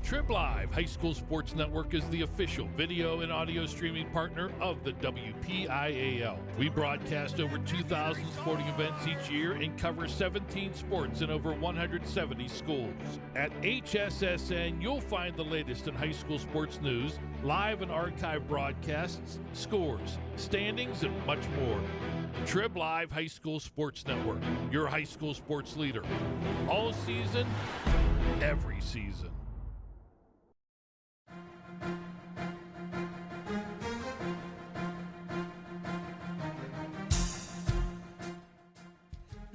Trib Live High School Sports Network is the official video and audio streaming partner of the Wpial. We broadcast over 2,000 sporting events each year and cover 17 sports in over 170 schools. At HSSN, you'll find the latest in high school sports news, live and archive broadcasts, scores, standings, and much more. Trib Live High School Sports Network, your high school sports leader. All season, every season.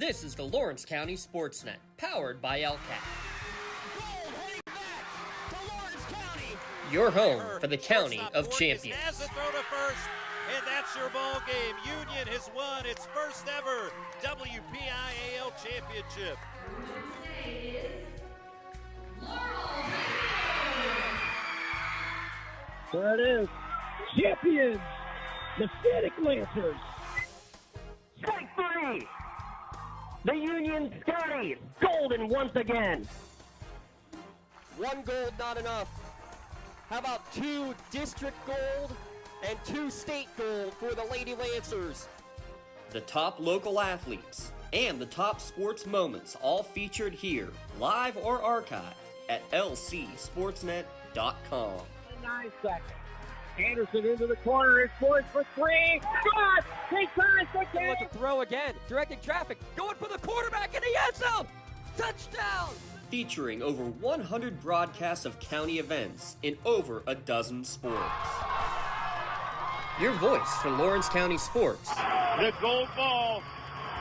This is the Lawrence County SportsNet, powered by LCAT. Your home for the County of Champions. Has a throw to first, and that's your ball game. Union has won its first ever WPIAL championship. There it is. Champions, the Static Lancers. Strike three. The Union Scotties, golden once again. One gold not enough. How about 2 district gold and 2 state gold for the Lady Lancers? The top local athletes and the top sports moments all featured here, live or archived at lcsportsnet.com. 9 seconds. Anderson into the corner. It's poised for 3. Shot! He turns the Going game. to throw again, directing traffic, going for the quarterback in the end zone. Touchdown! Featuring over 100 broadcasts of county events in over a dozen sports. Your voice for Lawrence County sports. The gold ball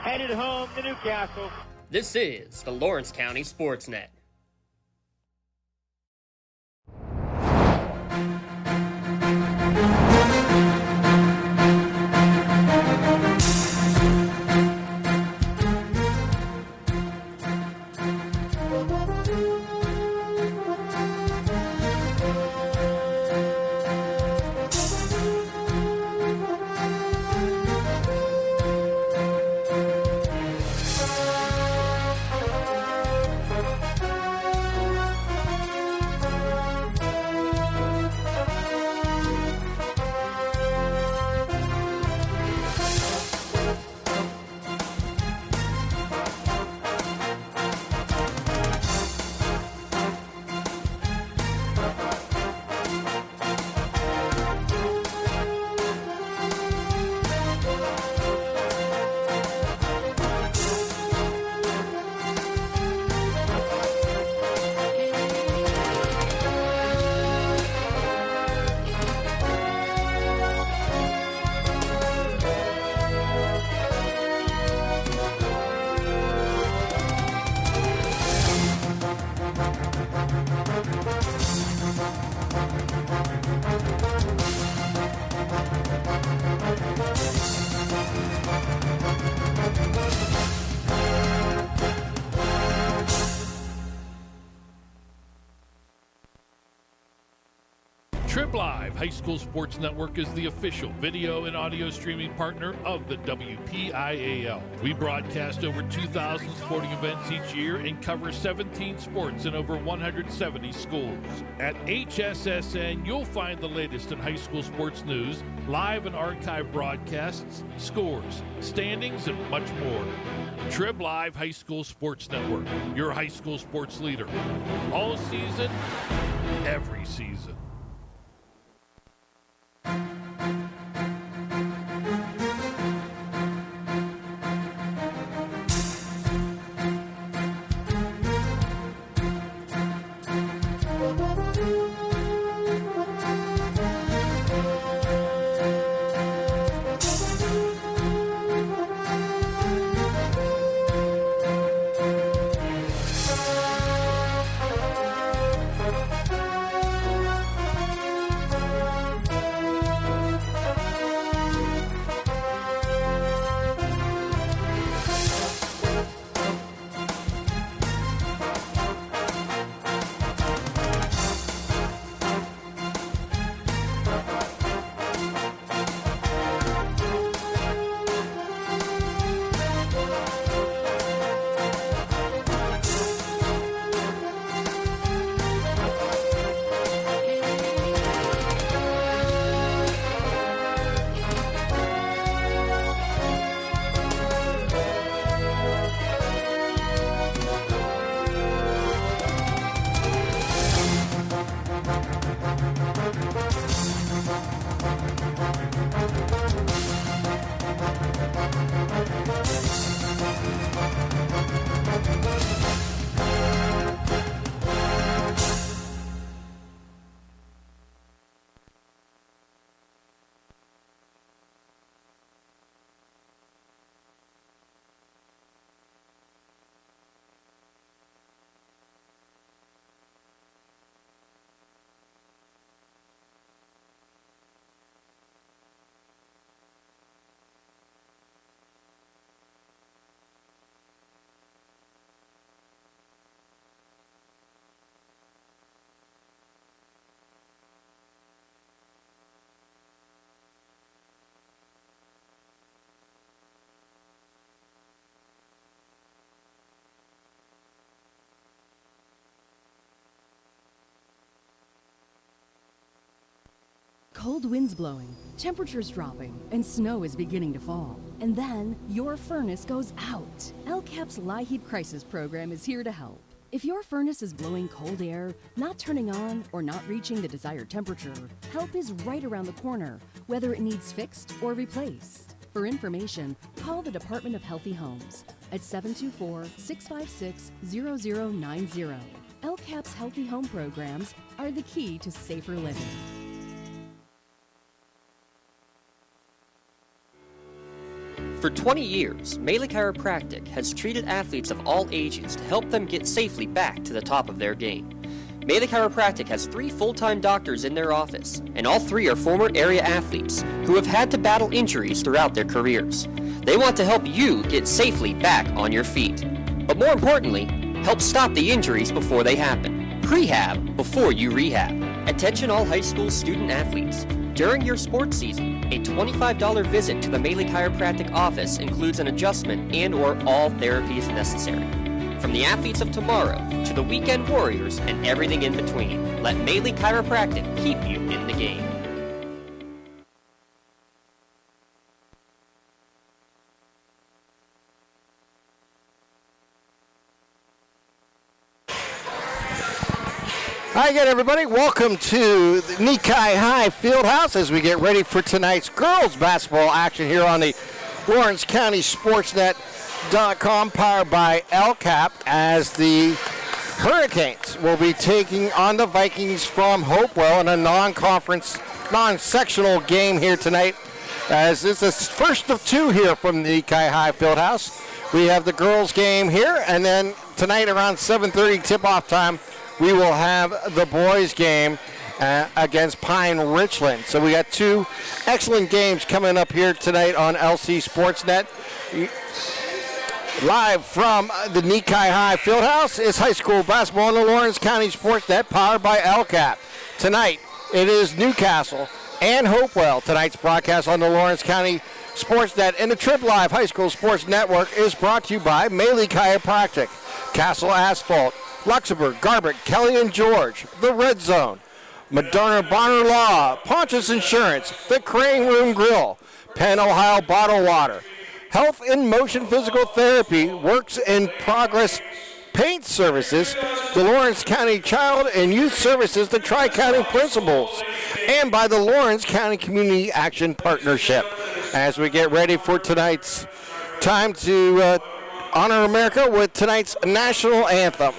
headed home to Newcastle. This is the Lawrence County SportsNet. Trib Live High School Sports Network is the official video and audio streaming partner of the Wpial. We broadcast over 2,000 sporting events each year and cover 17 sports in over 170 schools. At HSSN, you'll find the latest in high school sports news, live and archive broadcasts, scores, standings, and much more. Trib Live High School Sports Network, your high school sports leader. All season, every season. cold winds blowing, temperatures dropping, and snow is beginning to fall. And then your furnace goes out. LCAP's Lie Heat Crisis Program is here to help. If your furnace is blowing cold air, not turning on, or not reaching the desired temperature, help is right around the corner, whether it needs fixed or replaced. For information, call the Department of Healthy Homes at 724-656-0090. LCAP's Healthy Home programs are the key to safer living. For 20 years, Melee Chiropractic has treated athletes of all ages to help them get safely back to the top of their game. Melee Chiropractic has 3 full-time doctors in their office, and all 3 are former area athletes who have had to battle injuries throughout their careers. They want to help you get safely back on your feet. But more importantly, help stop the injuries before they happen. Prehab before you rehab. Attention all high school student athletes. During your sports season, a $25 visit to the Melee Chiropractic office includes an adjustment and/or all therapies necessary. From the athletes of tomorrow to the weekend warriors and everything in between, let Melee Chiropractic keep you in the game. Hi again, everybody. Welcome to the Nikai High Fieldhouse as we get ready for tonight's girls basketball action here on the Lawrence County SportsNet.com, powered by LCAP, as the Hurricanes will be taking on the Vikings from Hopewell in a non-conference, non-sectional game here tonight, as this is the first of 2 here from the Nikai High Fieldhouse. We have the girls game here, and then tonight around 7:30 tip-off time, we will have the boys game against Pine Richland. So we got 2 excellent games coming up here tonight on LC Sportsnet. Live from the Nikai High Fieldhouse is high school basketball on the Lawrence County SportsNet, powered by LCAP. Tonight, it is Newcastle and Hopewell. Tonight's broadcast on the Lawrence County SportsNet and the Trip Live High School Sports Network is brought to you by Melee Chiropractic, Castle Asphalt, Luxembourg, Garbutt, Kelly and George, The Red Zone, Moderna Bonner Law, Ponchas Insurance, The Crane Room Grill, Penn Ohio Bottled Water, Health in Motion Physical Therapy, Works in Progress Paint Services, the Lawrence County Child and Youth Services, the Tri-County Principals, and by the Lawrence County Community Action Partnership. As we get ready for tonight's time to honor America with tonight's national anthem.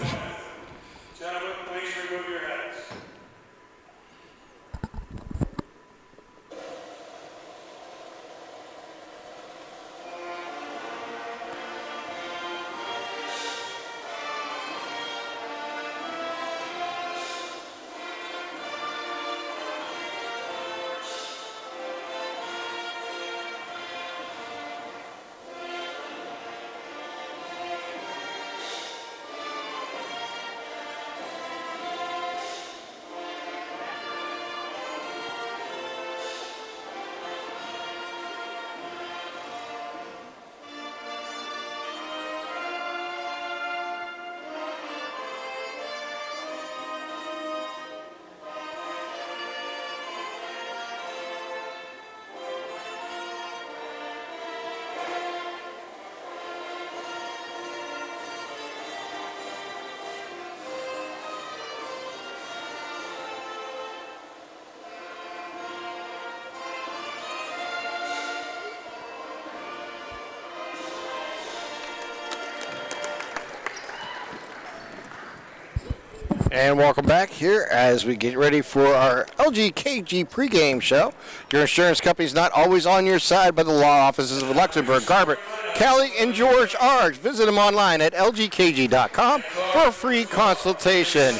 And welcome back here as we get ready for our LGKG pregame show. Your insurance company is not always on your side, but the law offices of Luxembourg, Garbutt, Kelly, and George Arch. Visit them online at lgkg.com for a free consultation.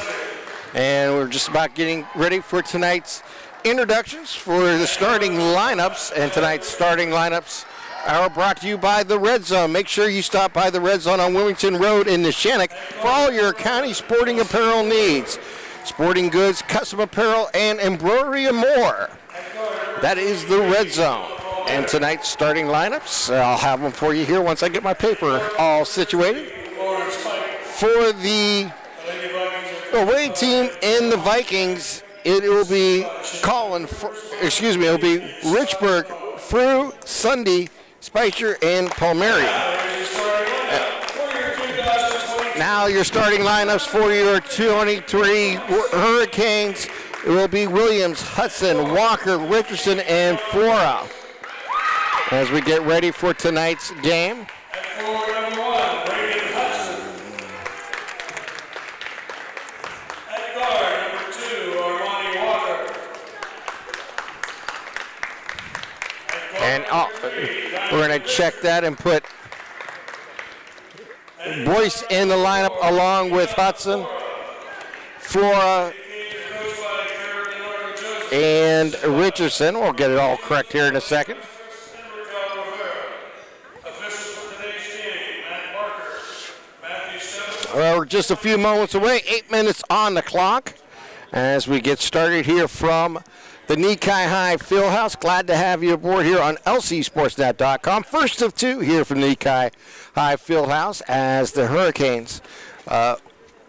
And we're just about getting ready for tonight's introductions for the starting lineups. And tonight's starting lineups are brought to you by the Red Zone. Make sure you stop by the Red Zone on Wilmington Road in Neshannock for all your county sporting apparel needs. Sporting goods, custom apparel, and embroidery and more. That is the Red Zone. And tonight's starting lineups, I'll have them for you here once I get my paper all situated. For the away team in the Vikings, it will be it'll be Richburg, Frew, Sunday, Spicer, and Palmieri. Now your starting lineups for your 23 Hurricanes. It will be Williams, Hudson, Walker, Richardson, and Flora. As we get ready for tonight's game. And we're going to check that and put Boyce in the lineup along with Hudson, Flora, and Richardson. We'll get it all correct here in a second. Well, we're just a few moments away, 8 minutes on the clock as we get started here from the Nikai High Fieldhouse. Glad to have you aboard here on lcsportsnet.com. First of two here from Nikai High Fieldhouse as the Hurricanes.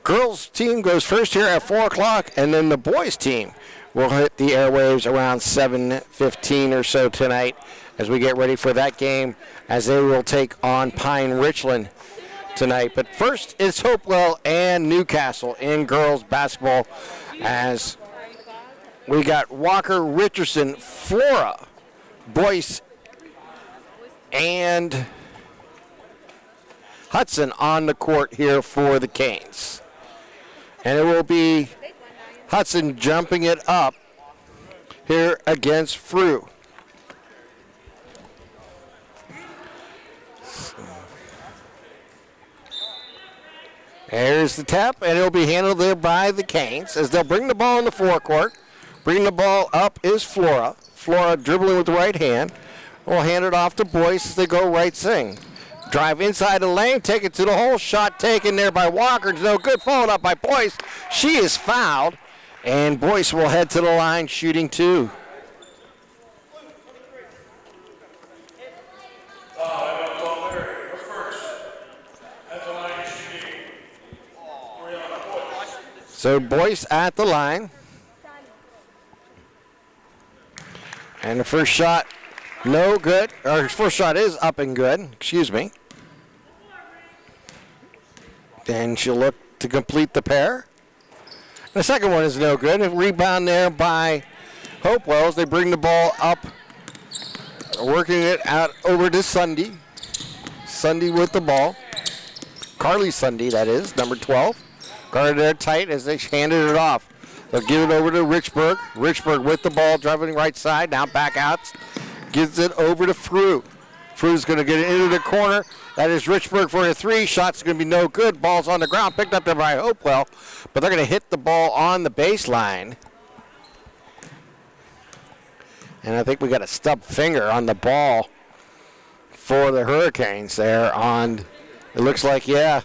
Girls team goes first here at 4 o'clock, and then the boys team will hit the airwaves around 7:15 or so tonight as we get ready for that game as they will take on Pine Richland tonight. But first, it's Hopewell and Newcastle in girls basketball as we got Walker, Richardson, Flora, Boyce, and Hudson on the court here for the Canes. And it will be Hudson jumping it up here against Frew. There's the tap, and it'll be handled there by the Canes as they'll bring the ball in the forecourt. Bringing the ball up is Flora. Flora dribbling with the right hand. Will hand it off to Boyce as they go right sing. Drive inside the lane, take it to the hole. Shot taken there by Walker. No good. Followed up by Boyce. She is fouled, and Boyce will head to the line shooting two. So Boyce at the line. And the first shot, no good. Or first shot is up and good, excuse me. And she'll look to complete the pair. The second one is no good. A rebound there by Hopewell as they bring the ball up. Working it out over to Sunday. Sunday with the ball. Carly Sunday, that is, number 12. Guarded there tight as they handed it off. They'll give it over to Richburg. Richburg with the ball, driving right side. Now back out. Gives it over to Frew. Frew's going to get it into the corner. That is Richburg for a three. Shot's going to be no good. Ball's on the ground. Picked up there by Hopewell. But they're going to hit the ball on the baseline. And I think we got a stub finger on the ball for the Hurricanes there on, it looks like, yeah.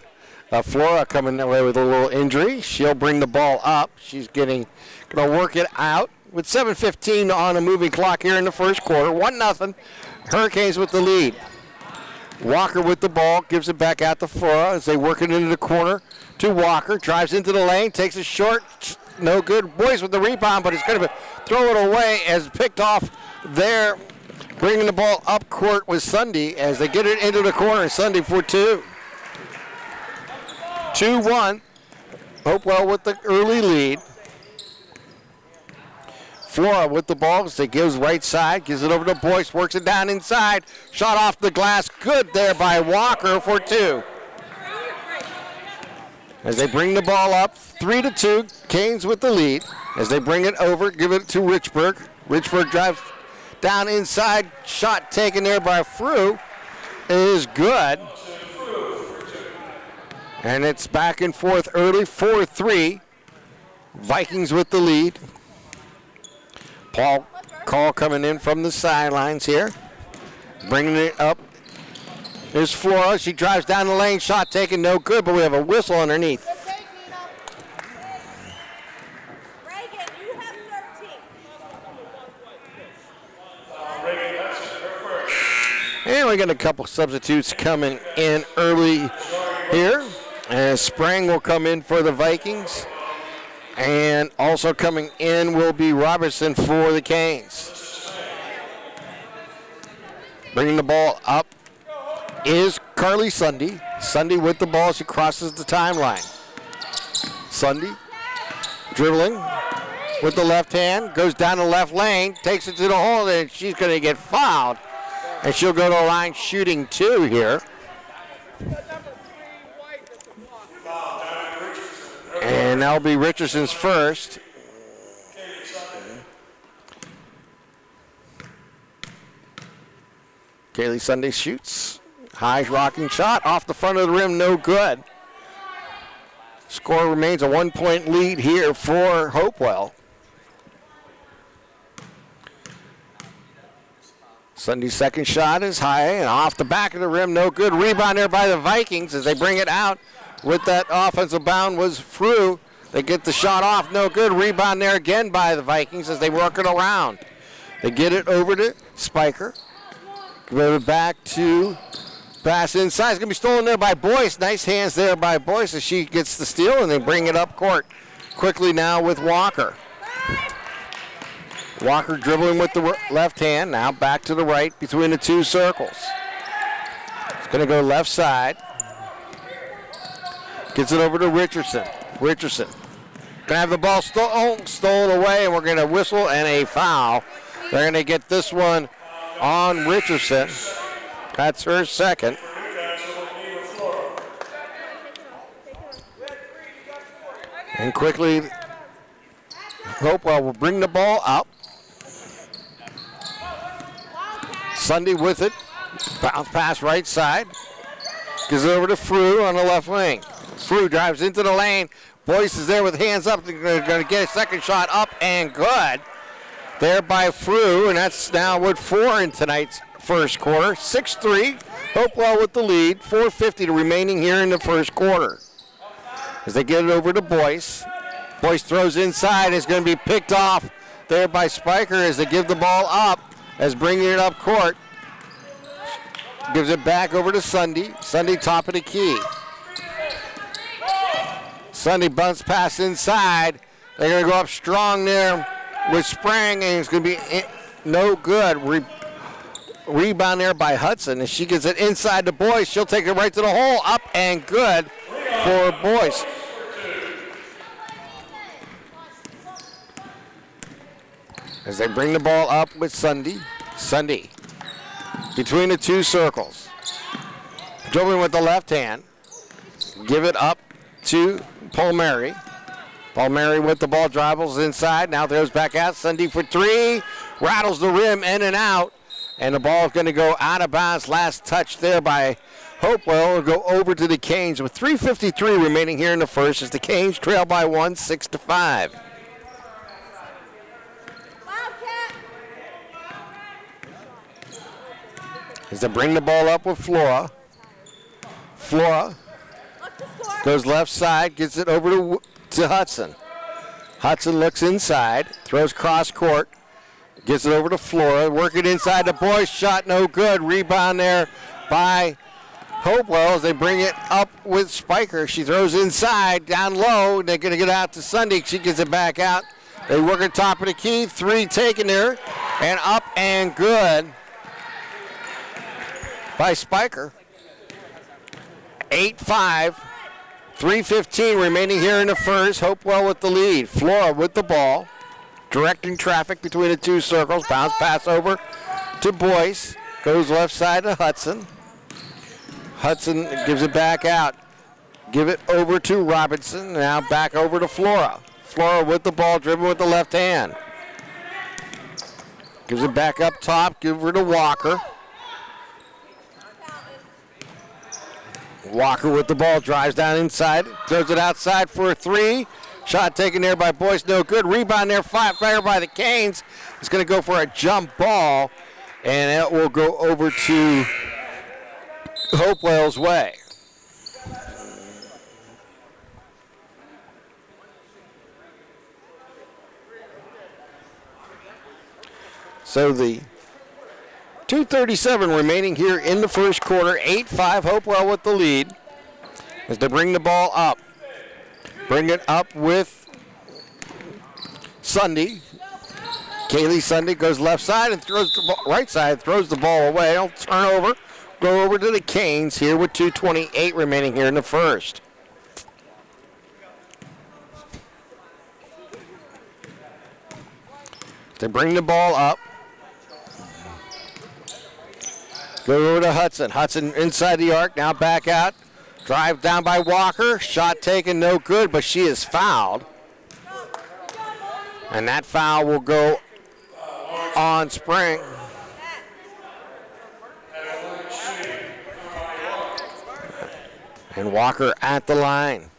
Flora coming away with a little injury. She'll bring the ball up. She's going to work it out with 7:15 on a moving clock here in the first quarter. 1-0. Hurricanes with the lead. Walker with the ball, gives it back out to Flora as they work it into the corner to Walker. Drives into the lane, takes a short, no good. Boyce with the rebound, but he's going to throw it away as picked off there. Bringing the ball up court with Sunday as they get it into the corner. Sunday for two. 2-1. Hopewell with the early lead. Flora with the ball as they gives right side, gives it over to Boyce, works it down inside. Shot off the glass, good there by Walker for two. As they bring the ball up, 3-2, Canes with the lead. As they bring it over, give it to Richburg. Richburg drives down inside, shot taken there by Frew. It is good. And it's back and forth early, 4-3. Vikings with the lead. Paul Call coming in from the sidelines here. Bringing it up is Flora. She drives down the lane, shot taken, no good, but we have a whistle underneath. And we got a couple substitutes coming in early here. And Sprang will come in for the Vikings. And also coming in will be Robertson for the Canes. Bringing the ball up is Carly Sunday. Sunday with the ball. She crosses the timeline. Sunday dribbling with the left hand. Goes down the left lane. Takes it to the hole. And she's going to get fouled. And she'll go to the line shooting 2 here. And that'll be Richardson's first. Kaylee Sunday shoots. High rocking shot off the front of the rim, no good. Score remains a 1-point lead here for Hopewell. Sunday's second shot is high and off the back of the rim, no good. Rebound there by the Vikings as they bring it out. With that offensive bound was Frew. They get the shot off, no good. Rebound there again by the Vikings as they work it around. They get it over to Spiker. Give it back to pass inside. It's going to be stolen there by Boyce. Nice hands there by Boyce as she gets the steal, and they bring it up court quickly now with Walker. Walker dribbling with the left hand. Now back to the right between the 2 circles. It's going to go left side. Gets it over to Richardson. Richardson going to have the ball stolen away, and we're going to whistle and a foul. They're going to get this one on Richardson. That's her second. And quickly, Hopewell will bring the ball up. Sunday with it. Bounce pass right side. Gives it over to Frew on the left wing. Frew drives into the lane. Boyce is there with hands up. They're going to get a second shot up and good. There by Frew, and that's now with 4 in tonight's first quarter. 6-3. Hopewell with the lead. 4:50 remaining here in the first quarter. As they get it over to Boyce. Boyce throws inside. It's going to be picked off there by Spiker as they give the ball up. As bringing it up court. Gives it back over to Sunday. Sunday top of the key. Sunday bunts pass inside. They're going to go up strong there with Sprang, and it's going to be no good. Rebound there by Hudson, and she gets it inside to Boyce. She'll take it right to the hole. Up and good for Boyce. As they bring the ball up with Sunday. Sunday between the 2 circles. Dribbling with the left hand. Give it up to Palmieri. Palmieri with the ball, dribbles inside. Now throws back out. Sunday for 3. Rattles the rim in and out. And the ball is going to go out of bounds. Last touch there by Hopewell. Will go over to the Canes with 3:53 remaining here in the first as the Canes trail by 1, 6-5. As they bring the ball up with Flora. Flora goes left side, gets it over to Hudson. Hudson looks inside, throws cross court, gets it over to Flora, work it inside the Boyce, shot no good. Rebound there by Hopewell as they bring it up with Spiker. She throws inside, down low. They're going to get out to Sunday. She gets it back out. They work at top of the key. 3 taken there, and up and good by Spiker. 8-5. 3:15 remaining here in the first. Hopewell with the lead. Flora with the ball. Directing traffic between the 2 circles. Bounce pass over to Boyce. Goes left side to Hudson. Hudson gives it back out. Give it over to Robinson. Now back over to Flora. Flora with the ball, dribbling with the left hand. Gives it back up top. Give her to Walker. Walker with the ball, drives down inside, throws it outside for a 3. Shot taken there by Boyce, no good. Rebound there, fire by the Canes. It's going to go for a jump ball, and it will go over to Hopewell's way. So the 2:37 remaining here in the first quarter. 8-5, Hopewell with the lead as they bring the ball up. Bring it up with Sunday. Kaylee Sunday goes left side and throws the ball, right side, throws the ball away. It'll turn over, go over to the Canes here with 2:28 remaining here in the first. They bring the ball up. Go over to Hudson. Hudson inside the arc, now back out. Drive down by Walker. Shot taken, no good, but she is fouled. And that foul will go on Spring. And Walker at the line.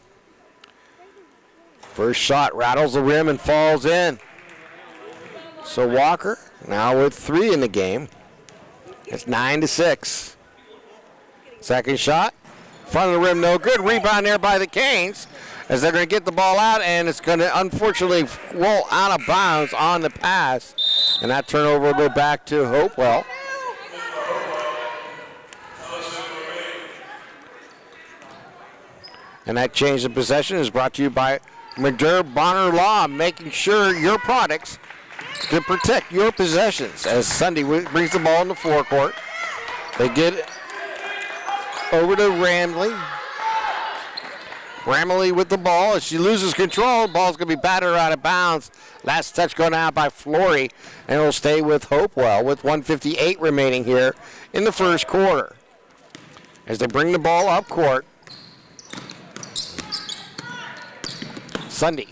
First shot rattles the rim and falls in. So Walker now with 3 in the game. It's 9-6. Second shot, front of the rim, no good. Rebound there by the Canes as they're going to get the ball out, and it's going to unfortunately roll out of bounds on the pass. And that turnover will go back to Hopewell. And that change of possession is brought to you by Madure Bonner Law, making sure your products to protect your possessions. As Sunday brings the ball in the forecourt, they get it over to Ramley. Ramley with the ball. As she loses control, the ball's going to be battered out of bounds. Last touch going out by Flory, and it'll stay with Hopewell with 1:58 remaining here in the first quarter. As they bring the ball up court, Sunday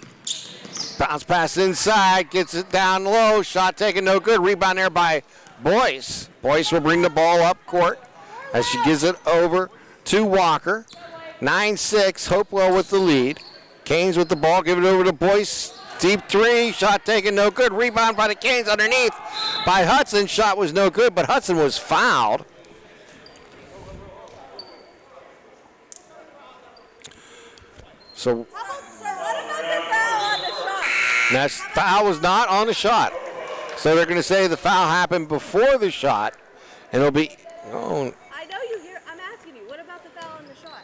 bounce pass inside, gets it down low, shot taken, no good. Rebound there by Boyce. Boyce will bring the ball up court as she gives it over to Walker. 9-6, Hopewell with the lead. Canes with the ball, give it over to Boyce. Deep 3, shot taken, no good. Rebound by the Canes underneath by Hudson. Shot was no good, but Hudson was fouled. So that foul was not on the shot. So they're going to say the foul happened before the shot, and it'll be. Oh. I know you hear. I'm asking you. What about the foul on the shot?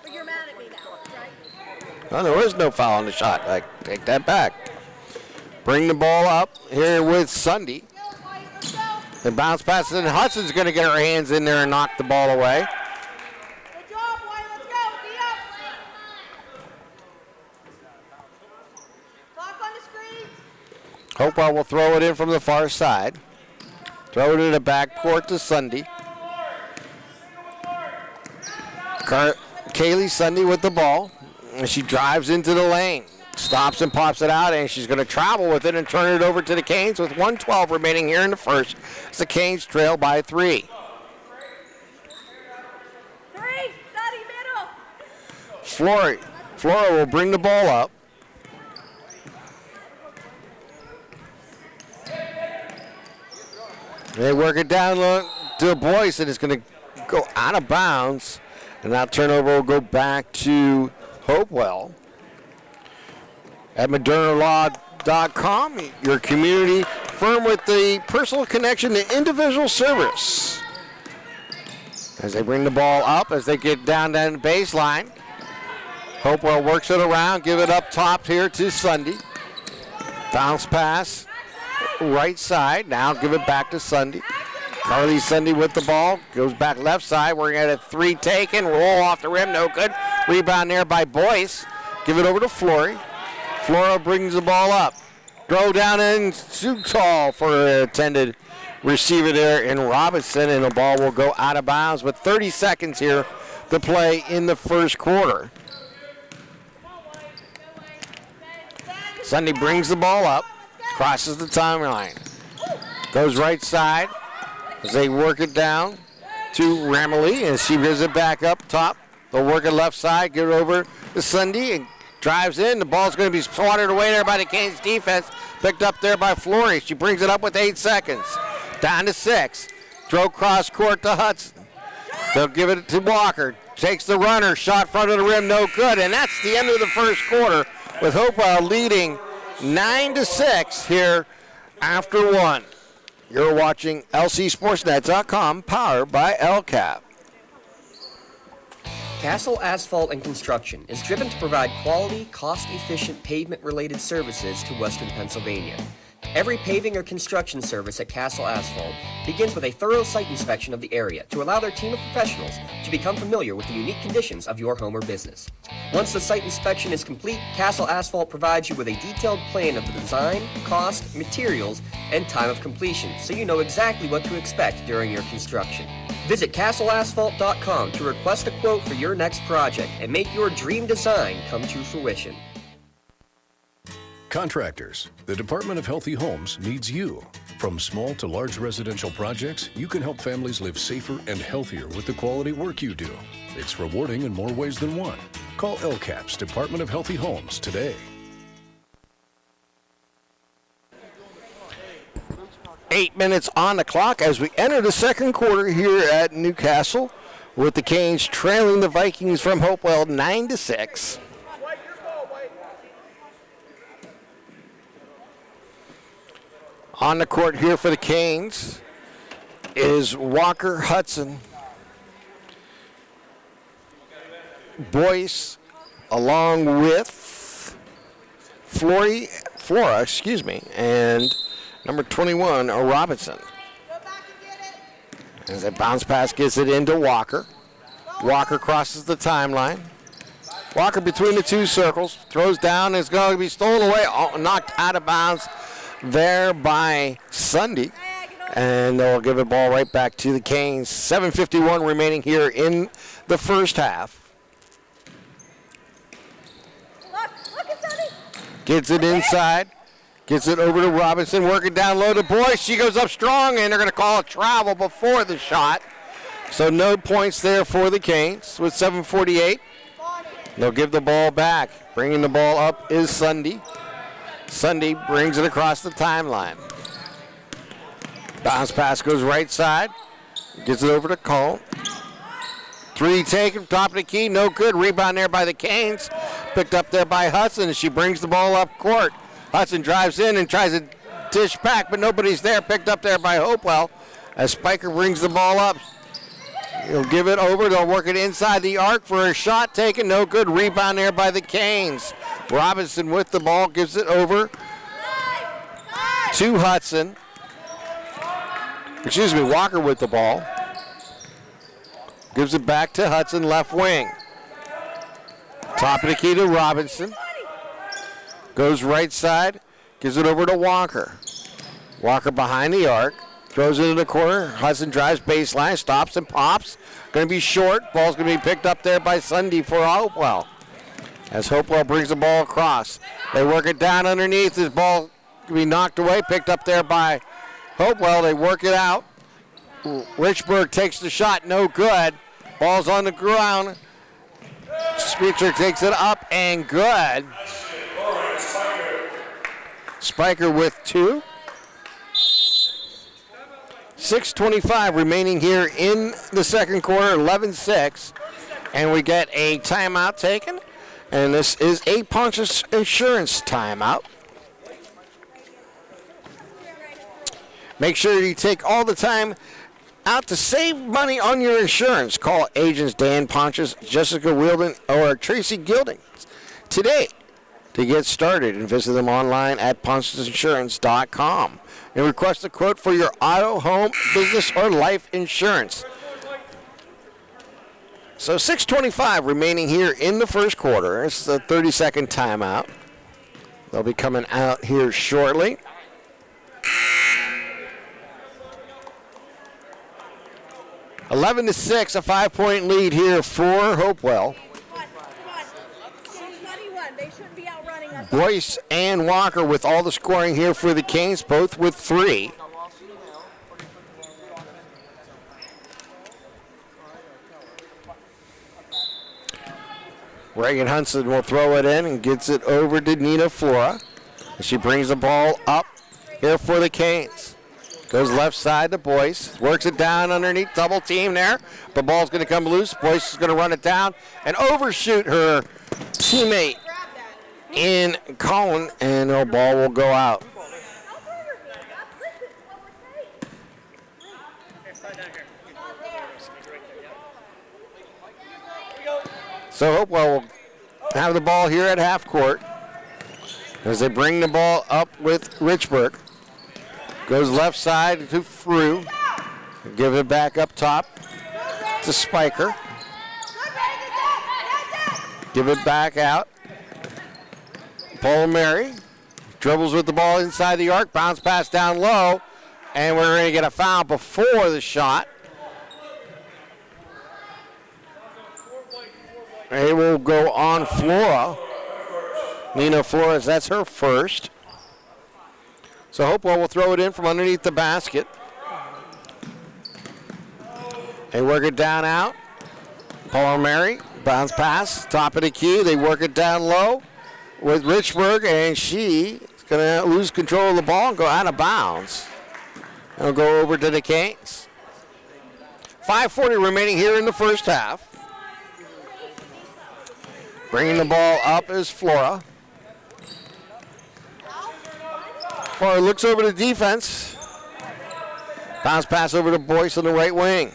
But you're mad at me now, right? No, there is no foul on the shot. I take that back. Bring the ball up here with Sunday. The bounce pass, and Hudson's going to get her hands in there and knock the ball away. Hopewell will throw it in from the far side. Throw it in the backcourt to Sunday. Kaylee Sunday with the ball. And she drives into the lane. Stops and pops it out, and she's going to travel with it and turn it over to the Canes with 1:12 remaining here in the first. As the Canes trail by 3. Flora will bring the ball up. They work it down to Boyce, and it's going to go out of bounds. And that turnover will go back to Hopewell. At ModernaLaw.com, your community firm with the personal connection to individual service. As they bring the ball up, as they get down the baseline. Hopewell works it around, give it up top here to Sunday. Bounce pass. Right side, now give it back to Sunday. Carly Sunday with the ball, goes back left side. We're at a 3 taken, roll off the rim, no good. Rebound there by Boyce. Give it over to Flory. Flora brings the ball up. Throw down and too tall for an intended receiver there in Robinson, and the ball will go out of bounds with 30 seconds here to play in the first quarter. Sunday brings the ball up. Crosses the timeline. Goes right side as they work it down to Ramley, and she gives it back up top. They'll work it left side, get it over to Sunday, and drives in. The ball's going to be swatted away there by the Canes defense. Picked up there by Flory. She brings it up with 8 seconds. Down to 6. Throw cross court to Hudson. They'll give it to Walker. Takes the runner. Shot front of the rim, no good. And that's the end of the first quarter with Hopewell leading 9-6 here after 1. You're watching LCSportsNet.com, powered by LCAP. Castle Asphalt and Construction is driven to provide quality, cost-efficient pavement-related services to Western Pennsylvania. Every paving or construction service at Castle Asphalt begins with a thorough site inspection of the area to allow their team of professionals to become familiar with the unique conditions of your home or business. Once the site inspection is complete, Castle Asphalt provides you with a detailed plan of the design, cost, materials, and time of completion, so you know exactly what to expect during your construction. Visit castleasphalt.com to request a quote for your next project and make your dream design come to fruition. Contractors, the Department of Healthy Homes needs you. From small to large residential projects, you can help families live safer and healthier with the quality work you do. It's rewarding in more ways than one. Call LCAP's Department of Healthy Homes today. 8 minutes on the clock as we enter the second quarter here at Newcastle, with the Canes trailing the Vikings from Hopewell 9-6. On the court here for the Canes is Walker, Hudson, Boyce, along with Flora, and number 21, Robinson. As a bounce pass gets it into Walker. Walker crosses the timeline. Walker between the two circles, throws down, is going to be stolen away, knocked out of bounds there by Sunday, and they'll give the ball right back to the Canes. 7:51 remaining here in the first half. Gets it inside, gets it over to Robinson, working down low to Boyce. She goes up strong, and they're going to call a travel before the shot. So no points there for the Canes with 7:48. They'll give the ball back. Bringing the ball up is Sunday. Sunday brings it across the timeline. Bounce pass goes right side. Gets it over to Cole. Three taken, top of the key, no good. Rebound there by the Canes. Picked up there by Hudson, and she brings the ball up court. Hudson drives in and tries to dish back, but nobody's there. Picked up there by Hopewell as Spiker brings the ball up. He'll give it over. They'll work it inside the arc for a shot taken. No good. Rebound there by the Canes. Robinson with the ball, gives it over to Hudson. Walker with the ball. Gives it back to Hudson, left wing. Top of the key to Robinson. Goes right side, gives it over to Walker. Walker behind the arc. Throws it in the corner. Hudson drives baseline, stops and pops. Going to be short. Ball's going to be picked up there by Sunday for Hopewell. As Hopewell brings the ball across. They work it down underneath. This ball going to be knocked away, picked up there by Hopewell. They work it out. Richburg takes the shot, no good. Ball's on the ground. Speaker takes it up and good. Spiker with two. 6:25 remaining here in the second quarter, 11-6. And we get a timeout taken. And this is a Pontius Insurance timeout. Make sure you take all the time out to save money on your insurance. Call agents Dan Pontius, Jessica Wielden, or Tracy Gilding today to get started, and visit them online at pontiusinsurance.com and request a quote for your auto, home, business, or life insurance. So 6:25 remaining here in the first quarter. It's the 30-second timeout. They'll be coming out here shortly. Eleven to 6, a 5-point lead here for Hopewell. Boyce and Walker with all the scoring here for the Canes, both with 3. Reagan Hudson will throw it in and gets it over to Nina Flora. She brings the ball up here for the Canes. Goes left side to Boyce. Works it down underneath, double team there. The ball's going to come loose. Boyce is going to run it down and overshoot her teammate in Colin, and the ball will go out. So Hopewell will have the ball here at half court as they bring the ball up with Richburg. Goes left side to Frew. Give it back up top to Spiker. Give it back out. Paul Mary dribbles with the ball inside the arc. Bounce pass down low. And we're going to get a foul before the shot. It will go on Flora. Nina Flores, that's her first. So Hopewell will throw it in from underneath the basket. They work it down out. Paul Mary, bounce pass, top of the key. They work it down low with Richburg, and she is going to lose control of the ball and go out of bounds. It'll go over to the Canes. 5:40 remaining here in the first half. Bringing the ball up is Flora. Flora looks over the defense. Bounce pass over to Boyce on the right wing.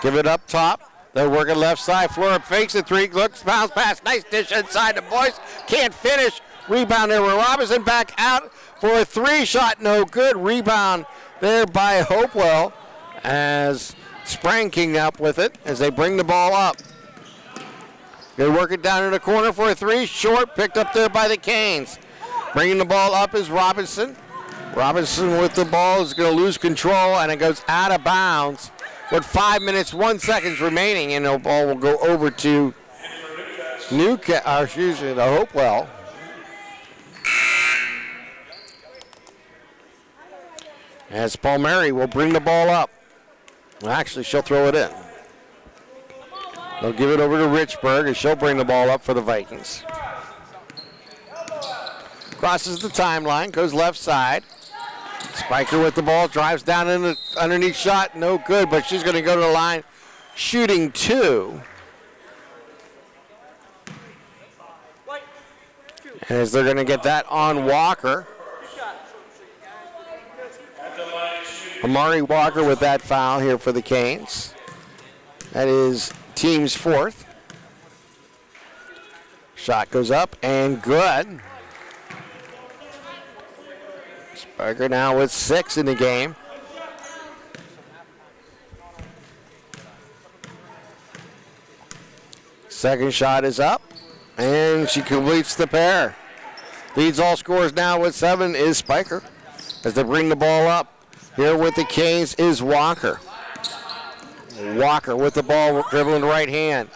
Give it up top. They're working left side. Flora fakes the three. Looks, bounce pass. Nice dish inside to Boyce. Can't finish. Rebound there with Robinson. Back out for a three shot. No good. Rebound there by Hopewell as Sprang came up with it as they bring the ball up. They work it down in the corner for a three. Short. Picked up there by the Canes. Bringing the ball up is Robinson. Robinson with the ball is going to lose control, and it goes out of bounds with 5 minutes, 1 second remaining, and the ball will go over to the Hopewell. As Paul Mary will bring the ball up. Well, actually, she'll throw it in. They'll give it over to Richburg, and she'll bring the ball up for the Vikings. Crosses the timeline, goes left side. Spiker with the ball, drives down in the underneath shot, no good, but she's going to go to the line, shooting two. As they're going to get that on Walker. Amari Walker with that foul here for the Canes. That is team's fourth. Shot goes up and good. Spiker now with 6 in the game. Second shot is up, and she completes the pair. Leads all scorers now with 7 is Spiker. As they bring the ball up, here with the Canes is Walker. Walker with the ball, dribbling the right hand.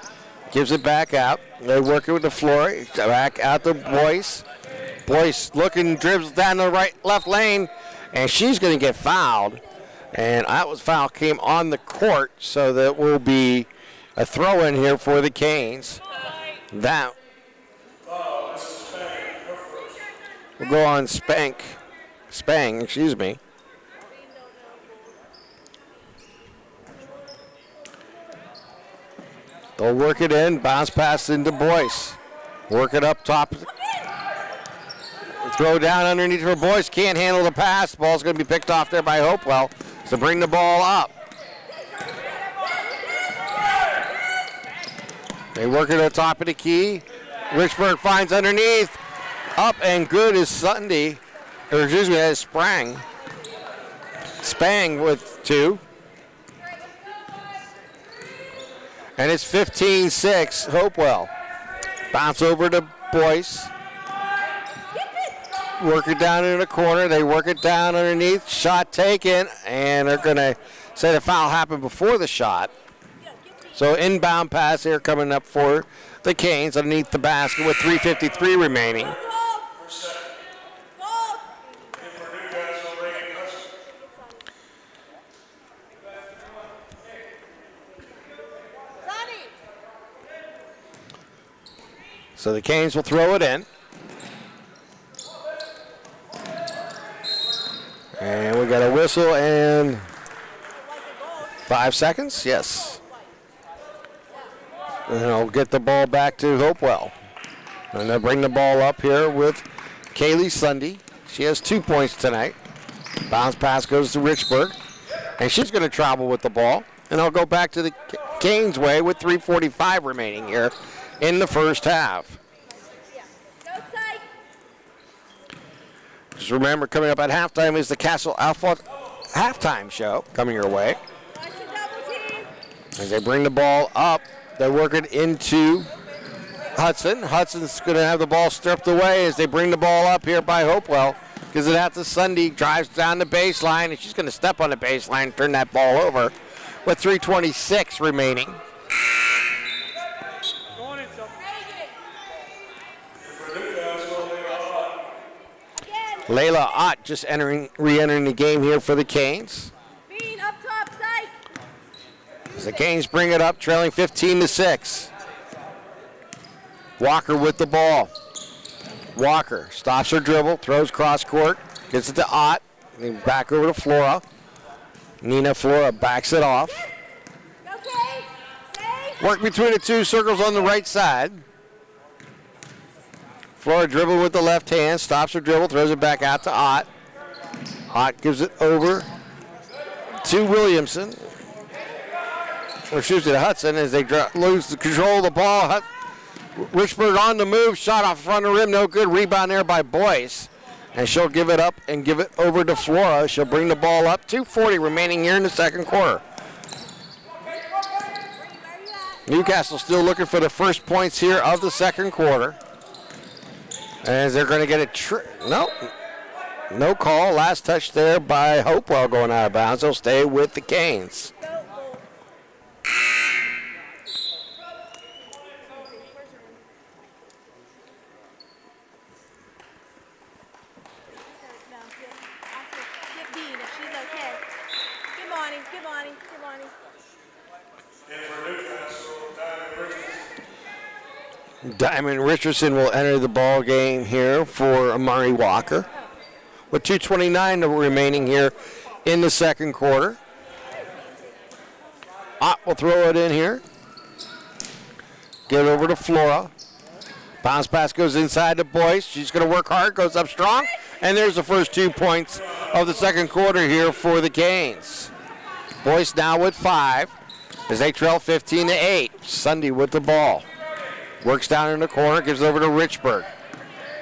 Gives it back out. They work it with the floor. Back out to Boyce. Boyce looking, dribbles down the left lane, and she's going to get fouled. And that foul came on the court, so that will be a throw in here for the Canes. That will go on Spang, excuse me. They'll work it in, bounce pass into Boyce. Work it up top. Throw down underneath for Boyce. Can't handle the pass. Ball's going to be picked off there by Hopewell. So bring the ball up. They work it at the top of the key. Richburg finds underneath. Up and good is Sunday. Or excuse me, that is Sprang. Spang with 2. And it's 15-6, Hopewell. Bounce over to Boyce. Work it down in the corner. They work it down underneath. Shot taken, and they're going to say the foul happened before the shot. So inbound pass here coming up for the Canes underneath the basket with 3:53 remaining. So the Canes will throw it in. And we got a whistle and 5 seconds, yes. And I'll get the ball back to Hopewell. And they'll bring the ball up here with Kaylee Sunday. She has 2 points tonight. Bounce pass goes to Richburg. And she's going to travel with the ball. And I'll go back to the Canes' way with 3:45 remaining here in the first half. Just remember, coming up at halftime is the Castle Alpha halftime show coming your way. As they bring the ball up, they work it into Hudson. Hudson's going to have the ball stripped away as they bring the ball up here by Hopewell. Gives it out to Sunday, drives down the baseline, and she's going to step on the baseline and turn that ball over with 3:26 remaining. Layla Ott just re-entering the game here for the Canes. Up top, side. As the Canes bring it up, trailing 15-6. Walker with the ball. Walker stops her dribble, throws cross court, gets it to Ott, then back over to Flora. Nina Flora backs it off. Work between the two circles on the right side. Flora dribble with the left hand, stops her dribble, throws it back out to Ott. Ott gives it over to Williamson. Or shoots it to Hudson as they lose the control of the ball. Richburg on the move, shot off front of the rim, no good. Rebound there by Boyce. And she'll give it up and give it over to Flora. She'll bring the ball up. 2:40 remaining here in the second quarter. Newcastle still looking for the first points here of the second quarter. As they're going to get a no call. Last touch there by Hopewell going out of bounds. They'll stay with the Canes. Diamond Richardson will enter the ball game here for Amari Walker. With 2:29 remaining here in the second quarter. Ott will throw it in here. Get it over to Flora. Bounce pass goes inside to Boyce. She's going to work hard, goes up strong. And there's the first 2 points of the second quarter here for the Canes. Boyce now with 5 as they trail 15-8. Sunday with the ball. Works down in the corner, gives it over to Richburg.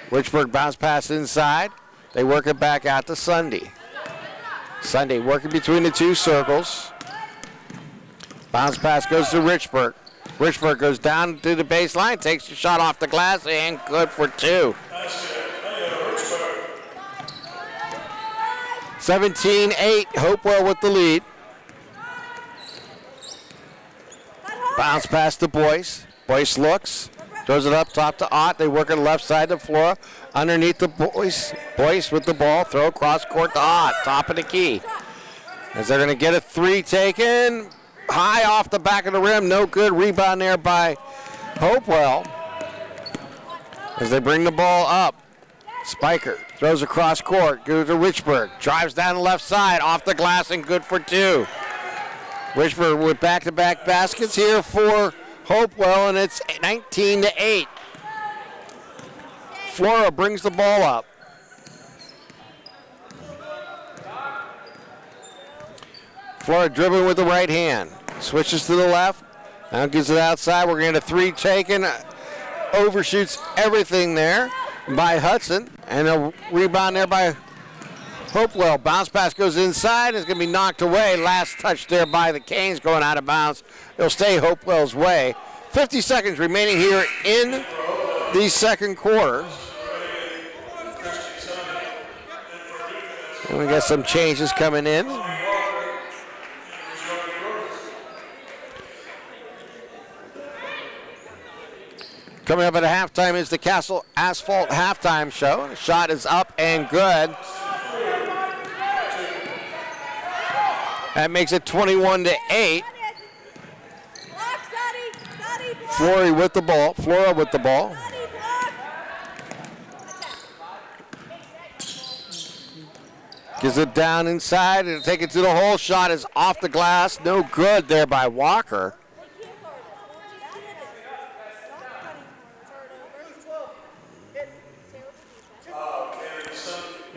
Richburg bounce pass inside. They work it back out to Sunday. Sunday working between the two circles. Bounce pass goes to Richburg. Richburg goes down to the baseline, takes the shot off the glass, and good for 2. 17-8, Hopewell with the lead. Bounce pass to Boyce. Boyce looks, throws it up top to Ott. They work it left side to Flora. Underneath the Boyce. Boyce with the ball. Throw across court to Ott. Top of the key. As they're going to get a 3 taken. High off the back of the rim. No good. Rebound there by Hopewell. As they bring the ball up. Spiker throws across court. Goes to Richburg. Drives down the left side. Off the glass and good for 2. Richburg with back-to-back baskets here for Hopewell, and it's 19-8. Flora brings the ball up. Flora dribbling with the right hand. Switches to the left. Now gives it outside. We're going to 3 taken. Overshoots everything there by Hudson. And a rebound there by Hopewell. Bounce pass goes inside. It's going to be knocked away. Last touch there by the Canes going out of bounds. It'll stay Hopewell's way. 50 seconds remaining here in the second quarter. And we got some changes coming in. Coming up at halftime is the Castle Asphalt halftime show. The shot is up and good. That makes it 21-8. Flora with the ball. Flora with the ball. Gives it down inside and take it to the hole. Shot is off the glass. No good there by Walker.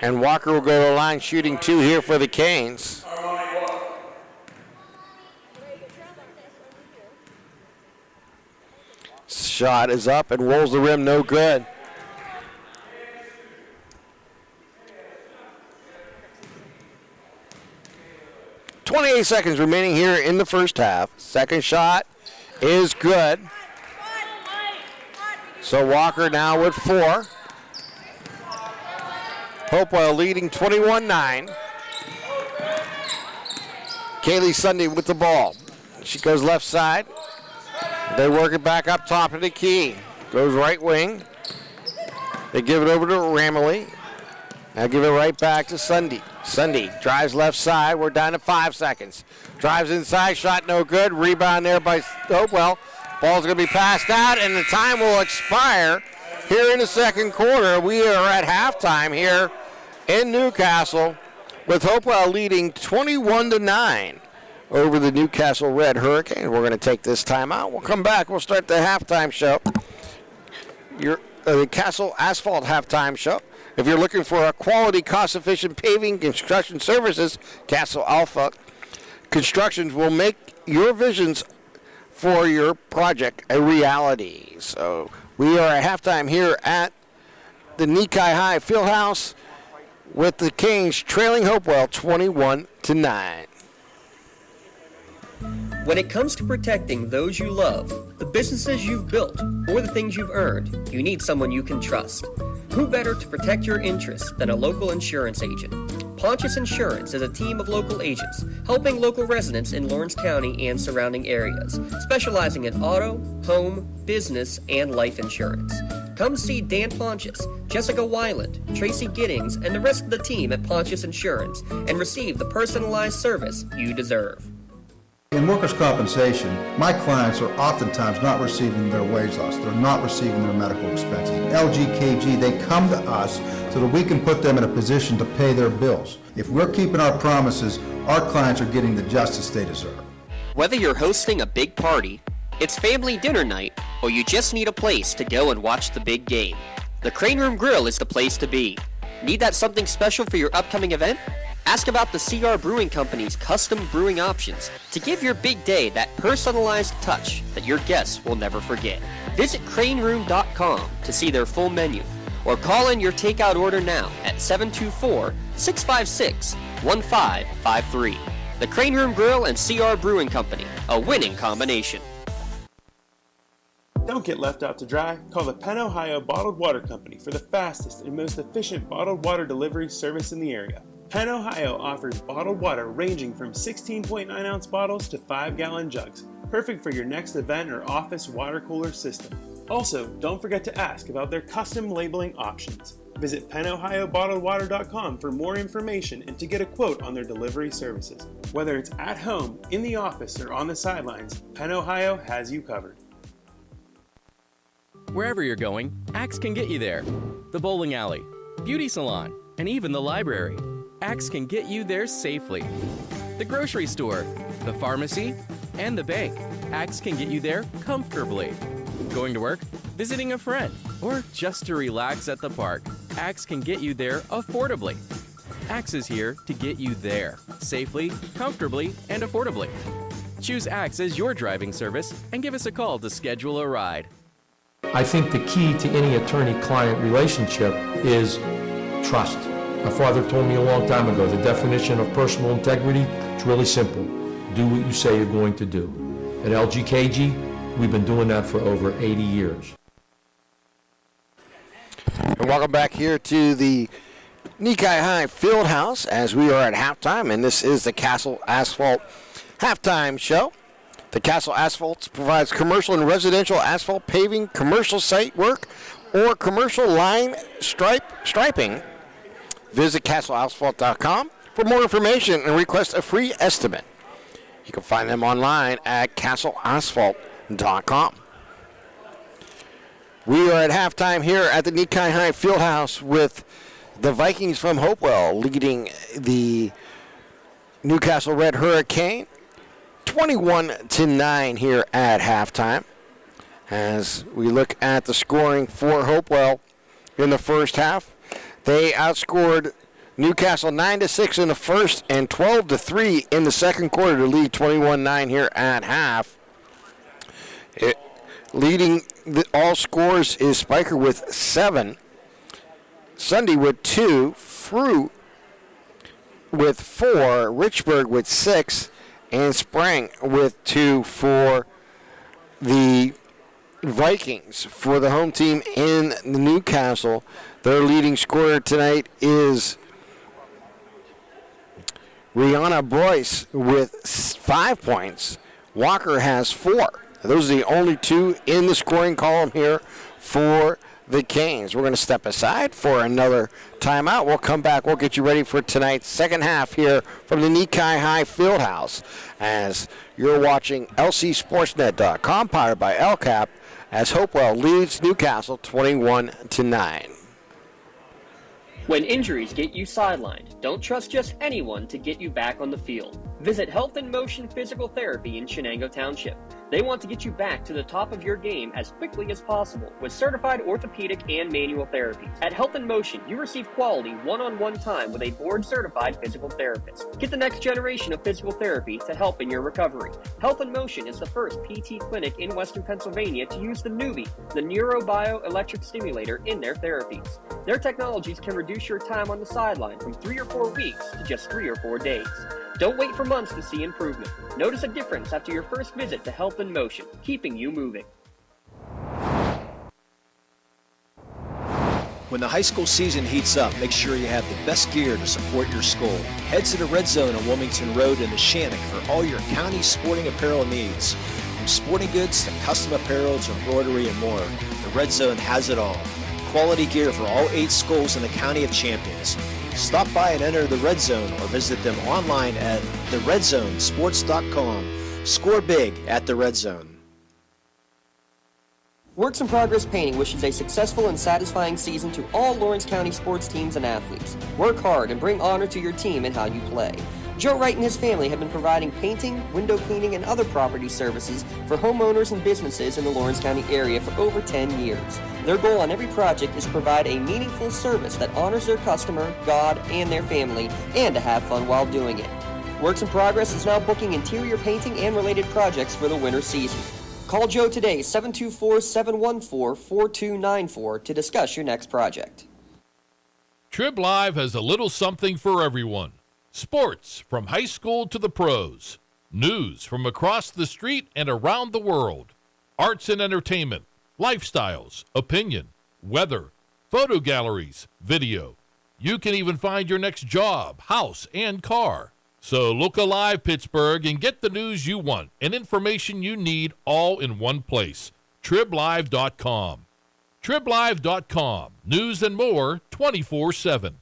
And Walker will go to the line shooting 2 here for the Canes. shot is up and rolls the rim, no good. .28 seconds remaining here in the first half. Second shot is good. So Walker now with 4. Hopewell leading 21-9. Kaylee Sunday with the ball. She goes left side. They work it back up top of the key. Goes right wing. They give it over to Ramley. Now give it right back to Sunday. Sunday drives left side. We're down to 5 seconds. Drives inside. Shot no good. Rebound there by Hopewell. Ball's going to be passed out, and the time will expire here in the second quarter. We are at halftime here in Newcastle with Hopewell leading 21-9 over the Newcastle Red Hurricanes. We're going to take this time out. We'll come back. We'll start the halftime show. The Castle Asphalt halftime show. If you're looking for a quality, cost-efficient paving construction services, Castle Alpha Constructions will make your visions for your project a reality. So we are at halftime here at the Nikai High Fieldhouse with the Kings trailing Hopewell 21-9. When it comes to protecting those you love, the businesses you've built, or the things you've earned, you need someone you can trust. Who better to protect your interests than a local insurance agent? Pontius Insurance is a team of local agents helping local residents in Lawrence County and surrounding areas, specializing in auto, home, business, and life insurance. Come see Dan Pontius, Jessica Weiland, Tracy Giddings, and the rest of the team at Pontius Insurance and receive the personalized service you deserve. In workers' compensation, my clients are oftentimes not receiving their wage loss. They're not receiving their medical expenses. LGKG, they come to us so that we can put them in a position to pay their bills. If we're keeping our promises, our clients are getting the justice they deserve. Whether you're hosting a big party, it's family dinner night, or you just need a place to go and watch the big game, the Crane Room Grill is the place to be. Need that something special for your upcoming event? Ask about the CR Brewing Company's custom brewing options to give your big day that personalized touch that your guests will never forget. Visit craneroom.com to see their full menu, or call in your takeout order now at 724-656-1553. The Crane Room Grill and CR Brewing Company, a winning combination. Don't get left out to dry. Call the Penn Ohio Bottled Water Company for the fastest and most efficient bottled water delivery service in the area. Penn Ohio offers bottled water ranging from 16.9-ounce bottles to 5-gallon jugs, perfect for your next event or office water cooler system. Also, don't forget to ask about their custom labeling options. Visit PennOhioBottledWater.com for more information and to get a quote on their delivery services. Whether it's at home, in the office, or on the sidelines, Penn Ohio has you covered. Wherever you're going, Axe can get you there. The bowling alley, beauty salon, and even the library. Axe can get you there safely. The grocery store, the pharmacy, and the bank. Axe can get you there comfortably. Going to work, visiting a friend, or just to relax at the park. Axe can get you there affordably. Axe is here to get you there safely, comfortably, and affordably. Choose Axe as your driving service and give us a call to schedule a ride. I think the key to any attorney-client relationship is trust. My father told me a long time ago, the definition of personal integrity is really simple. Do what you say you're going to do. At LGKG, we've been doing that for over 80 years. And welcome back here to the Nikai High Fieldhouse as we are at halftime, and this is the Castle Asphalt halftime show. The Castle Asphalt provides commercial and residential asphalt paving, commercial site work, or commercial line striping. Visit castleasphalt.com for more information and request a free estimate. You can find them online at castleasphalt.com. We are at halftime here at the Nikai High Fieldhouse with the Vikings from Hopewell leading the Newcastle Red Hurricane 21-9 here at halftime. As we look at the scoring for Hopewell in the first half, they outscored Newcastle 9-6 in the first and 12-3 in the second quarter to lead 21-9 here at half. Leading all scores is Spiker with 7, Sunday with 2, Frew with 4, Richburg with 6, and Sprang with 2 for the Vikings. For the home team in Newcastle, their leading scorer tonight is Rihanna Boyce with 5 points. Walker has 4. Those are the only 2 in the scoring column here for the Canes. We're going to step aside for another timeout. We'll come back. We'll get you ready for tonight's second half here from the Nikai High Fieldhouse as you're watching LCSportsNet.com, powered by LCAP, as Hopewell leads Newcastle 21-9. When injuries get you sidelined, don't trust just anyone to get you back on the field. Visit Health in Motion Physical Therapy in Shenango Township. They want to get you back to the top of your game as quickly as possible with certified orthopedic and manual therapy. At Health in Motion, you receive quality one-on-one time with a board-certified physical therapist. Get the next generation of physical therapy to help in your recovery. Health in Motion is the first PT clinic in Western Pennsylvania to use the Newbie, the neurobioelectric stimulator, in their therapies. Their technologies can reduce your time on the sideline from 3 or 4 weeks to just 3 or 4 days. Don't wait for months to see improvement. Notice a difference after your first visit to Health in Motion, keeping you moving. When the high school season heats up, make sure you have the best gear to support your school. Head to the Red Zone on Wilmington Road in the Shannock for all your county sporting apparel needs. From sporting goods to custom apparel to embroidery and more, the Red Zone has it all. Quality gear for all 8 schools in the County of Champions. Stop by and enter the Red Zone or visit them online at theredzonesports.com. Score big at the Red Zone. Works in Progress Painting wishes a successful and satisfying season to all Lawrence County sports teams and athletes. Work hard and bring honor to your team in how you play. Joe Wright and his family have been providing painting, window cleaning, and other property services for homeowners and businesses in the Lawrence County area for over 10 years. Their goal on every project is to provide a meaningful service that honors their customer, God, and their family, and to have fun while doing it. Works in Progress is now booking interior painting and related projects for the winter season. Call Joe today, 724-714-4294, to discuss your next project. Trib Live has a little something for everyone. Sports from high school to the pros. News from across the street and around the world. Arts and entertainment. Lifestyles, opinion, weather, photo galleries, video. You can even find your next job, house, and car. So look alive, Pittsburgh, and get the news you want and information you need all in one place. TribLive.com. TribLive.com. News and more 24/7.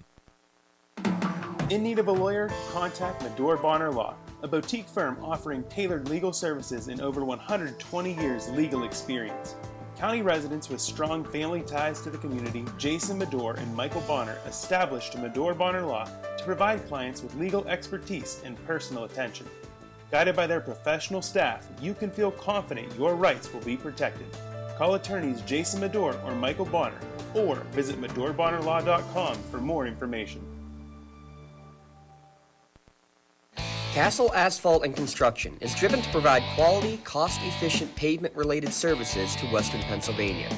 In need of a lawyer? Contact Medore Bonner Law, a boutique firm offering tailored legal services in over 120 years legal experience. County residents with strong family ties to the community, Jason Medore and Michael Bonner, established Medore Bonner Law to provide clients with legal expertise and personal attention. Guided by their professional staff, you can feel confident your rights will be protected. Call attorneys Jason Medore or Michael Bonner, or visit MedoreBonnerLaw.com for more information. Castle Asphalt and Construction is driven to provide quality, cost-efficient pavement-related services to Western Pennsylvania.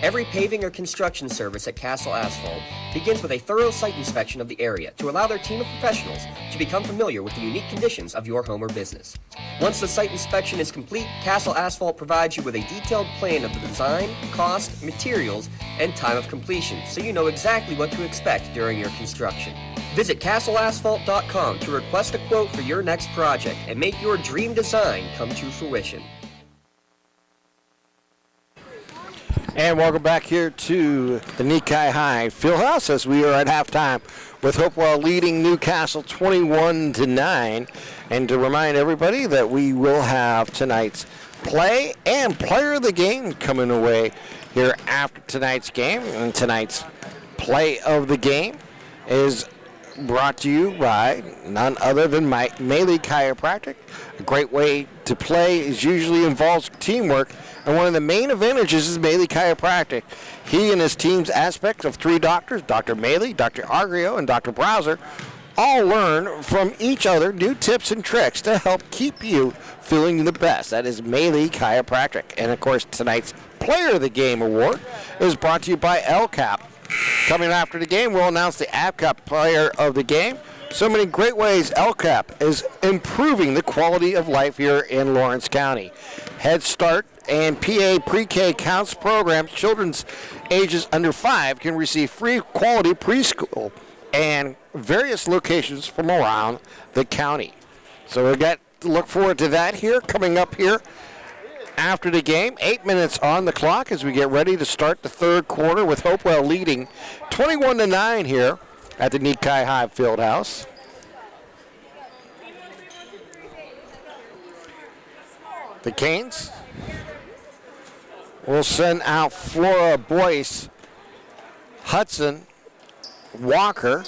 Every paving or construction service at Castle Asphalt begins with a thorough site inspection of the area to allow their team of professionals to become familiar with the unique conditions of your home or business. Once the site inspection is complete, Castle Asphalt provides you with a detailed plan of the design, cost, materials, and time of completion, so you know exactly what to expect during your construction. Visit castleasphalt.com to request a quote for your next project and make your dream design come to fruition. And welcome back here to the Nikai High Fieldhouse as we are at halftime with Hopewell leading Newcastle 21-9. And to remind everybody that we will have tonight's play and player of the game coming away here after tonight's game. And tonight's play of the game is brought to you by none other than Melee Chiropractic. A great way to play is usually involves teamwork, and one of the main advantages is Melee Chiropractic. He and his team's aspects of 3 doctors, Dr. Melee, Dr. Argrio, and Dr. Browser, all learn from each other new tips and tricks to help keep you feeling the best. That is Melee Chiropractic. And, of course, tonight's Player of the Game award is brought to you by LCAP. Coming after the game, we'll announce the APCAP Player of the Game. So many great ways LCAP is improving the quality of life here in Lawrence County. Head Start and PA Pre-K Counts programs, children's ages under 5 can receive free quality preschool and various locations from around the county. So we've got to look forward to that here, coming up here after the game. 8 minutes on the clock as we get ready to start the third quarter with Hopewell leading 21-9 here at the Nikai High Fieldhouse. The Canes will send out Flora, Boyce, Hudson, Walker,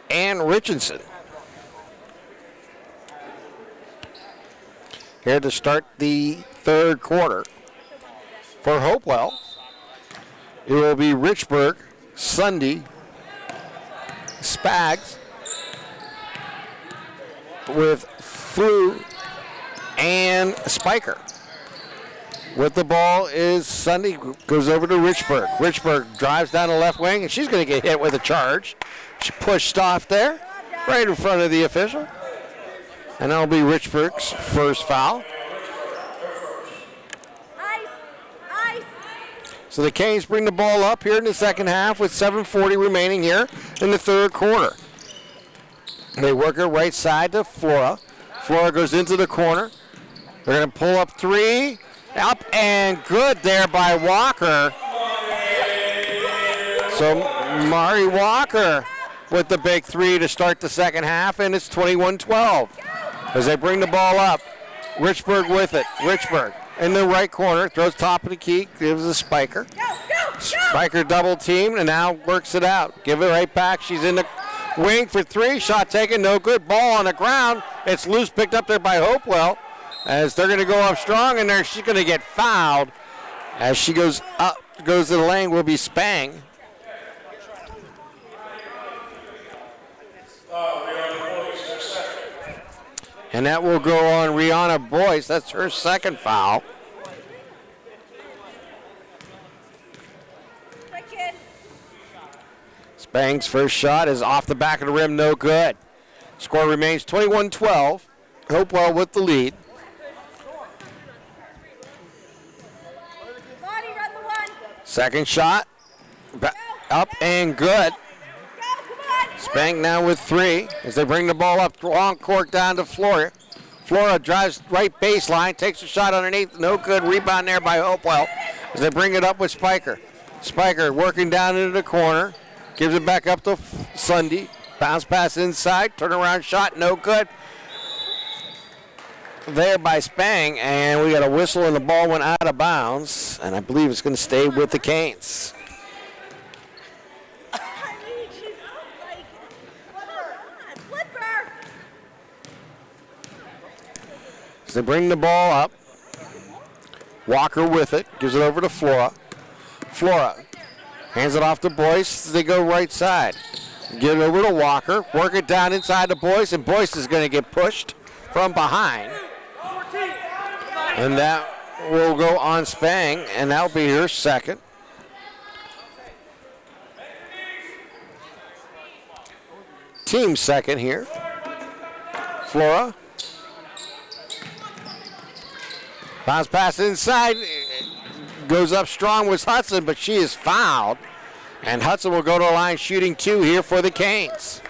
and Richardson. Here to start the third quarter. For Hopewell, it will be Richburg, Sunday, Spags, with Flew and Spiker. With the ball is Sunday, goes over to Richburg. Richburg drives down the left wing, and she's going to get hit with a charge. She pushed off there, right in front of the official. And that'll be Richburg's first foul. So the Canes bring the ball up here in the second half with 7:40 remaining here in the third quarter. They work it right side to Flora. Flora goes into the corner. They're going to pull up three. Up and good there by Walker. So Mari Walker with the big three to start the second half, and it's 21-12. As they bring the ball up, Richburg with it. Richburg in the right corner, throws top of the key, gives a Spiker. Spiker double teamed and now works it out. Give it right back. She's in the wing for three. Shot taken, no good. Ball on the ground. It's loose, picked up there by Hopewell. As they're going to go up strong, and there she's going to get fouled. As she goes up, goes to the lane, will be Spang. And that will go on Rihanna Boyce. That's her second foul. Spang's first shot is off the back of the rim, no good. Score remains 21-12. Hopewell with the lead. Second shot, up and good. Spang now with three as they bring the ball up, long court down to Flora. Flora drives right baseline, takes a shot underneath, no good. Rebound there by Hopewell as they bring it up with Spiker. Spiker working down into the corner, gives it back up to Sunday. Bounce pass inside, turnaround shot, no good. There by Spang, and we got a whistle and the ball went out of bounds, and I believe it's going to stay with the Canes. As they bring the ball up, Walker with it, gives it over to Flora. Flora hands it off to Boyce as they go right side. Give it over to Walker, work it down inside to Boyce, and Boyce is going to get pushed from behind. And that will go on Spang, and that'll be her second. Team second here. Flora. Bounce pass inside. Goes up strong with Hudson, but she is fouled. And Hudson will go to the line shooting two here for the Canes.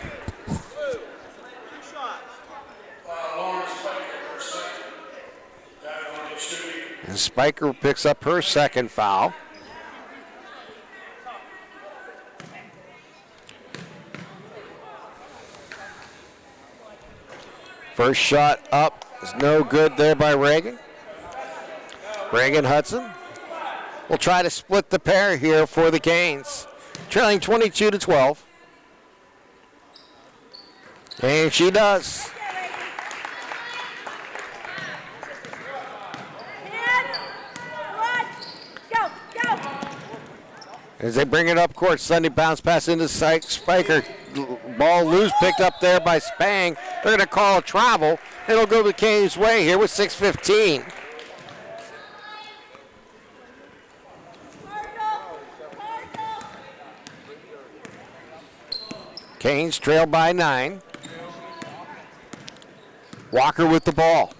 And Spiker picks up her second foul. First shot up is no good there by Reagan. Reagan Hudson will try to split the pair here for the Canes. Trailing 22-12. And she does. As they bring it up court, Sunday bounce pass into Spiker. Ball loose, picked up there by Spang. They're going to call a travel. It'll go the Canes' way here with 6:15. Canes trail by 9. Walker with the ball.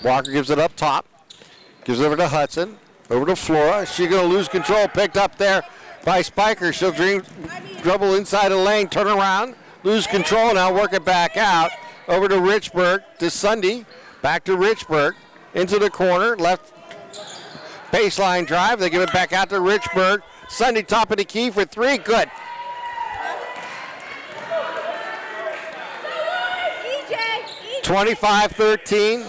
Walker gives it up top. Gives it over to Hudson. Over to Flora. She's going to lose control. Picked up there by Spiker. She'll dribble inside the lane. Turn around. Lose control. Now work it back out. Over to Richburg. To Sunday. Back to Richburg. Into the corner. Left baseline drive. They give it back out to Richburg. Sunday top of the key for 3. Good. 25-13.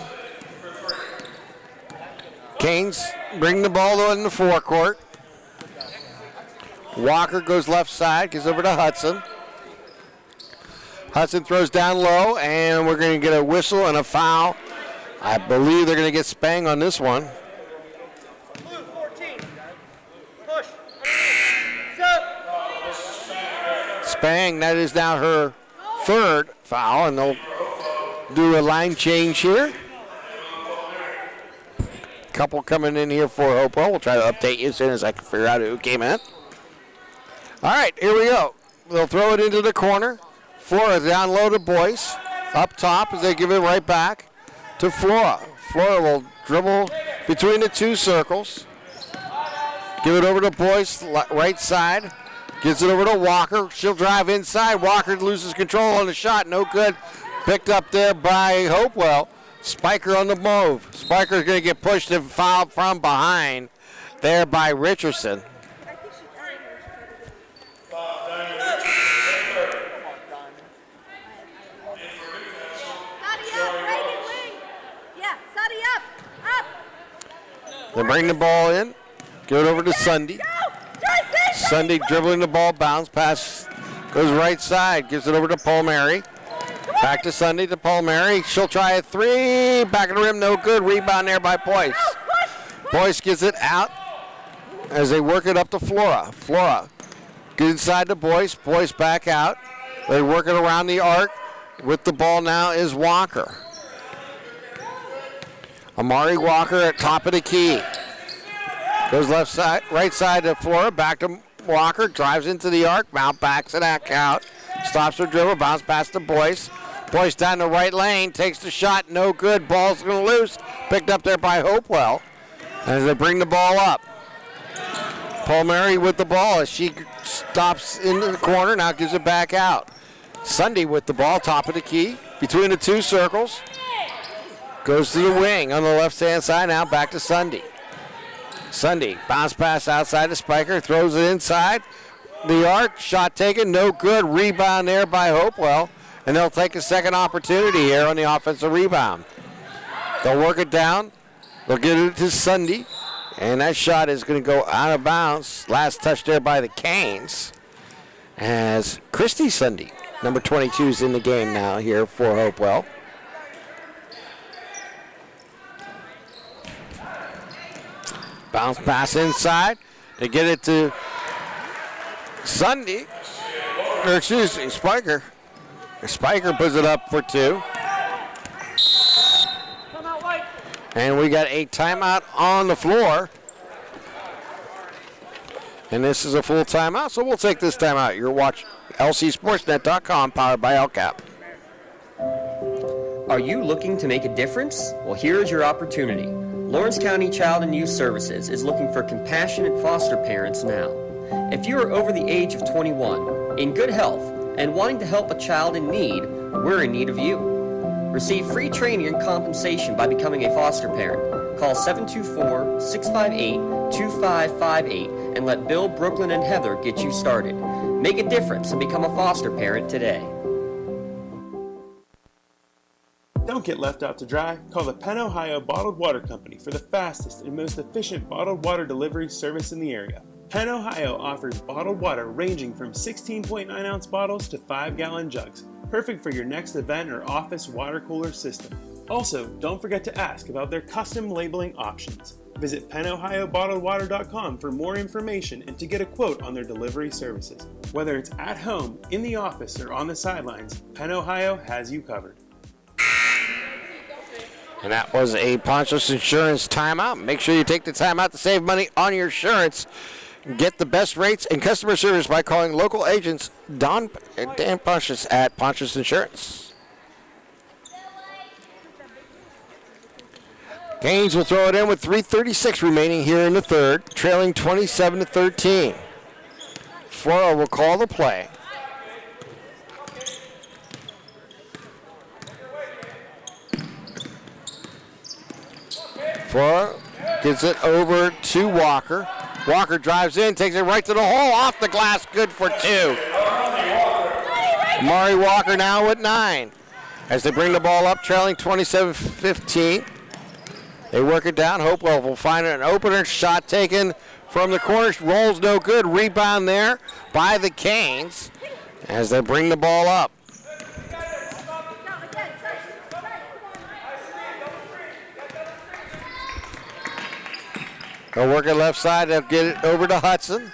Canes bring the ball in the forecourt. Walker goes left side, gives over to Hudson. Hudson throws down low, and we're going to get a whistle and a foul. I believe they're going to get Spang on this one. Spang, that is now her 3rd foul, and they'll do a line change here. Couple coming in here for Hopewell. We'll try to update you as soon as I can figure out who came in. All right, here we go. They'll throw it into the corner. Flora down low to Boyce. Up top as they give it right back to Flora. Flora will dribble between the 2 circles. Give it over to Boyce, right side. Gives it over to Walker. She'll drive inside. Walker loses control on the shot. No good. Picked up there by Hopewell. Spiker on the move. Spiker's going to get pushed and fouled from behind there by Richardson. They bring the ball in. Give it over to Sunday. Sunday dribbling the ball. Bounce pass. Goes right side. Gives it over to Palmieri. Back to Sunday to Palmieri. She'll try a 3. Back of the rim, no good. Rebound there by Boyce. Boyce gets it out as they work it up to Flora. Flora gets inside to Boyce. Boyce back out. They work it around the arc. With the ball now is Walker. Amari Walker at top of the key. Goes left side, right side to Flora. Back to Walker. Drives into the arc. Mount backs it out. Stops her dribble. Bounce pass to Boyce. Boyce down the right lane, takes the shot, no good. Ball's going to loose. Picked up there by Hopewell as they bring the ball up. Palmieri with the ball as she stops into the corner, now gives it back out. Sunday with the ball, top of the key, between the 2 circles. Goes to the wing on the left-hand side, now back to Sunday. Sunday, bounce pass outside to Spiker, throws it inside. The arc, shot taken, no good. Rebound there by Hopewell. And they'll take a second opportunity here on the offensive rebound. They'll work it down. They'll get it to Sunday. And that shot is going to go out of bounds. Last touch there by the Canes. As Christy Sunday, number 22, is in the game now here for Hopewell. Bounce pass inside. They get it to Sunday. Or excuse me, Spiker. Spiker puts it up for 2. And we got a timeout on the floor. And this is a full timeout, so we'll take this timeout. You're watching LCSportsNet.com, powered by LCAP. Are you looking to make a difference? Well, here's your opportunity. Lawrence County Child and Youth Services is looking for compassionate foster parents now. If you are over the age of 21, in good health, and wanting to help a child in need, we're in need of you. Receive free training and compensation by becoming a foster parent. Call 724-658-2558 and let Bill, Brooklyn, and Heather get you started. Make a difference and become a foster parent today. Don't get left out to dry. Call the Penn Ohio Bottled Water Company for the fastest and most efficient bottled water delivery service in the area. Penn Ohio offers bottled water ranging from 16.9-ounce bottles to 5-gallon jugs, perfect for your next event or office water cooler system. Also, don't forget to ask about their custom labeling options. Visit PennOhioBottledWater.com for more information and to get a quote on their delivery services. Whether it's at home, in the office, or on the sidelines, Penn Ohio has you covered. And that was a Ponchos Insurance timeout. Make sure you take the timeout to save money on your insurance. Get the best rates and customer service by calling local agents Dan Ponchos at Ponchos Insurance. Gaines will throw it in with 3:36 remaining here in the third, trailing 27-13. Flora will call the play. Flora gets it over to Walker. Walker drives in, takes it right to the hole, off the glass, good for two. Amari Walker now with 9. As they bring the ball up, trailing 27-15. They work it down. Hopewell will find an opener. Shot taken from the corner. Rolls no good. Rebound there by the Canes as they bring the ball up. They'll work it left side. They'll get it over to Hudson.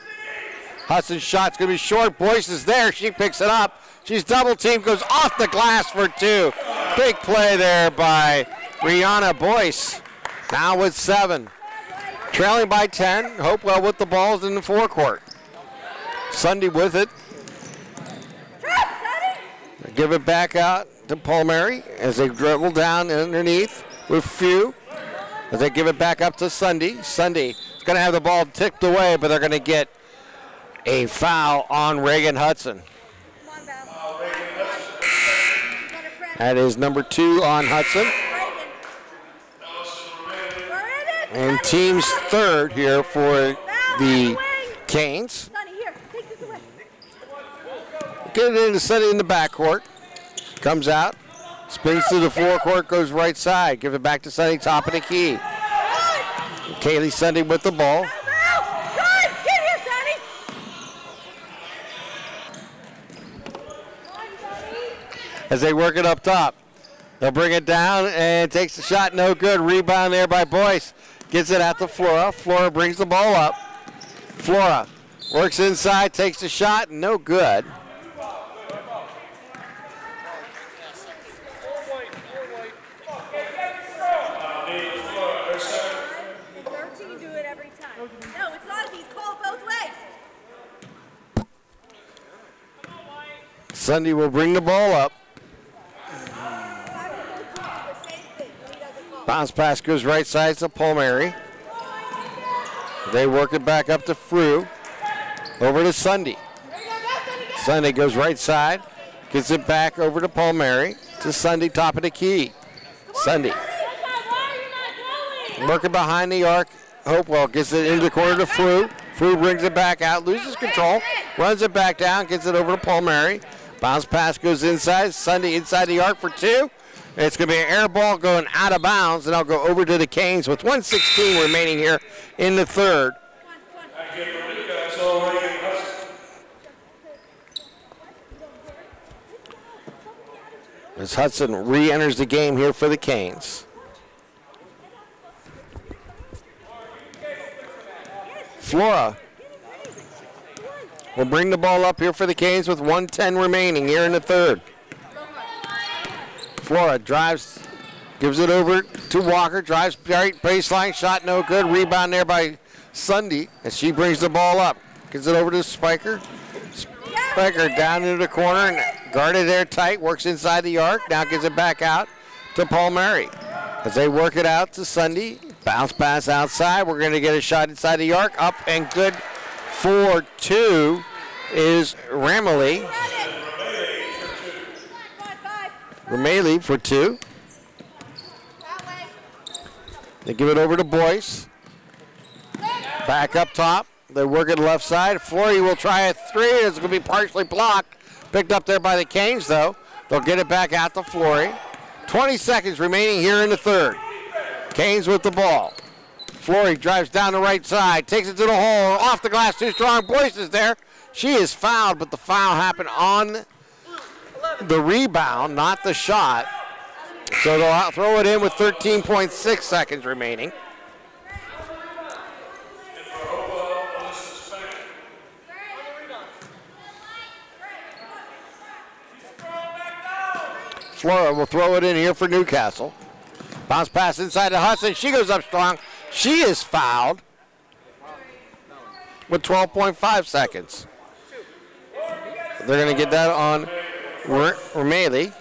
Hudson's shot's going to be short. Boyce is there. She picks it up. She's double teamed. Goes off the glass for 2. Big play there by Rihanna Boyce. Now with 7. Trailing by 10. Hopewell with the balls in the forecourt. Sunday with it. They give it back out to Palmieri as they dribble down underneath with Few. As they give it back up to Sunday. Sunday is going to have the ball tipped away, but they're going to get a foul on Reagan Hudson. That is number 2 on Hudson. And team's third here for the Canes. Get it into Sunday in the backcourt. Comes out. Spins to the forecourt, goes right side. Give it back to Sunday, top of the key. Kaylee Sunday with the ball. As they work it up top. They'll bring it down and takes the shot, no good. Rebound there by Boyce. Gets it out to Flora. Flora brings the ball up. Flora works inside, takes the shot, no good. Sunday will bring the ball up. Bounce pass goes right side to Palmieri. They work it back up to Frew. Over to Sunday. Sunday goes right side. Gets it back over to Palmieri. To Sunday, top of the key. Sunday. Working behind the arc. Hopewell gets it into the corner to Frew. Frew brings it back out, loses control. Runs it back down, gets it over to Palmieri. Bounce pass goes inside. Sunday inside the arc for 2. It's going to be an air ball going out of bounds, and I'll go over to the Canes with 1:16 remaining here in the third. As Hudson re-enters the game here for the Canes. Flora will bring the ball up here for the Canes with 1:10 remaining here in the third. Flora drives, gives it over to Walker, drives right baseline, shot no good. Rebound there by Sunday as she brings the ball up. Gives it over to Spiker. Spiker down into the corner and guarded there tight, works inside the arc. Now gives it back out to Palmieri. As they work it out to Sunday. Bounce pass outside. We're going to get a shot inside the arc. Up and good for 2 is Ramley. Ramley for 2. They give it over to Boyce. Back up top. They work it left side. Flory will try a 3. It's going to be partially blocked. Picked up there by the Canes, though. They'll get it back out to Flory. 20 seconds remaining here in the third. Canes with the ball. Flory drives down the right side. Takes it to the hole. Off the glass, too strong. Boyce is there. She is fouled, but the foul happened on the rebound, not the shot. So they'll throw it in with 13.6 seconds remaining. Flora will throw it in here for Newcastle. Bounce pass inside to Hudson. She goes up strong. She is fouled with 12.5 seconds. They're going to get that on O'Malley.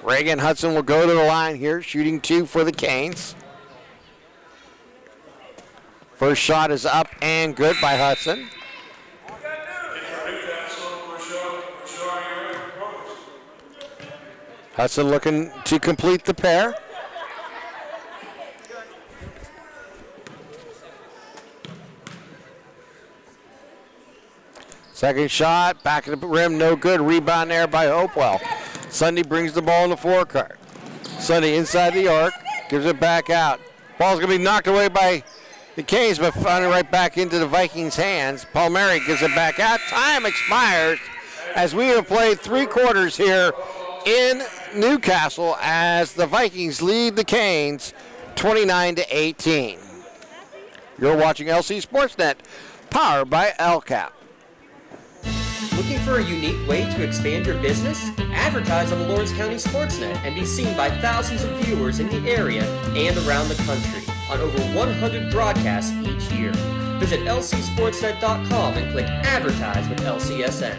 Reagan Hudson will go to the line here, shooting 2 for the Canes. First shot is up and good by Hudson. Hudson looking to complete the pair. Second shot, back of the rim, no good. Rebound there by Hopewell. Sunday brings the ball in the forecourt. Sunday inside the arc, gives it back out. Ball's going to be knocked away by the Canes, but found it right back into the Vikings' hands. Palmieri gives it back out. Time expires as we have played 3 quarters here in Newcastle as the Vikings lead the Canes 29-18. You're watching LC SportsNet, powered by LCAP. Looking for a unique way to expand your business? Advertise on the Lawrence County SportsNet and be seen by thousands of viewers in the area and around the country on over 100 broadcasts each year. Visit lcsportsnet.com and click Advertise with LCSN.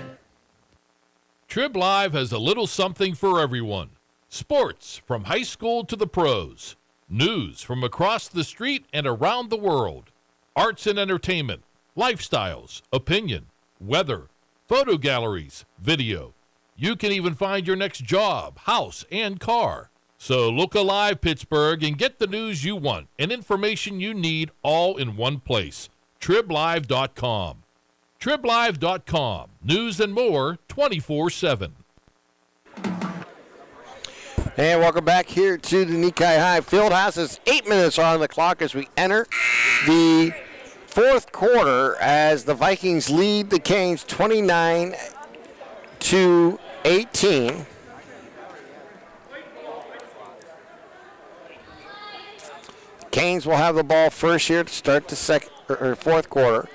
Trib Live has a little something for everyone. Sports from high school to the pros. News from across the street and around the world. Arts and entertainment. Lifestyles. Opinion. Weather. Photo galleries. Video. You can even find your next job, house, and car. So look alive, Pittsburgh, and get the news you want and information you need all in one place. TribLive.com. TribLive.com. News and more 24/7. And welcome back here to the Nikkei High Fieldhouse. It's 8 minutes on the clock as we enter the fourth quarter as the Vikings lead the Canes 29-18. Canes will have the ball first here to start the fourth quarter.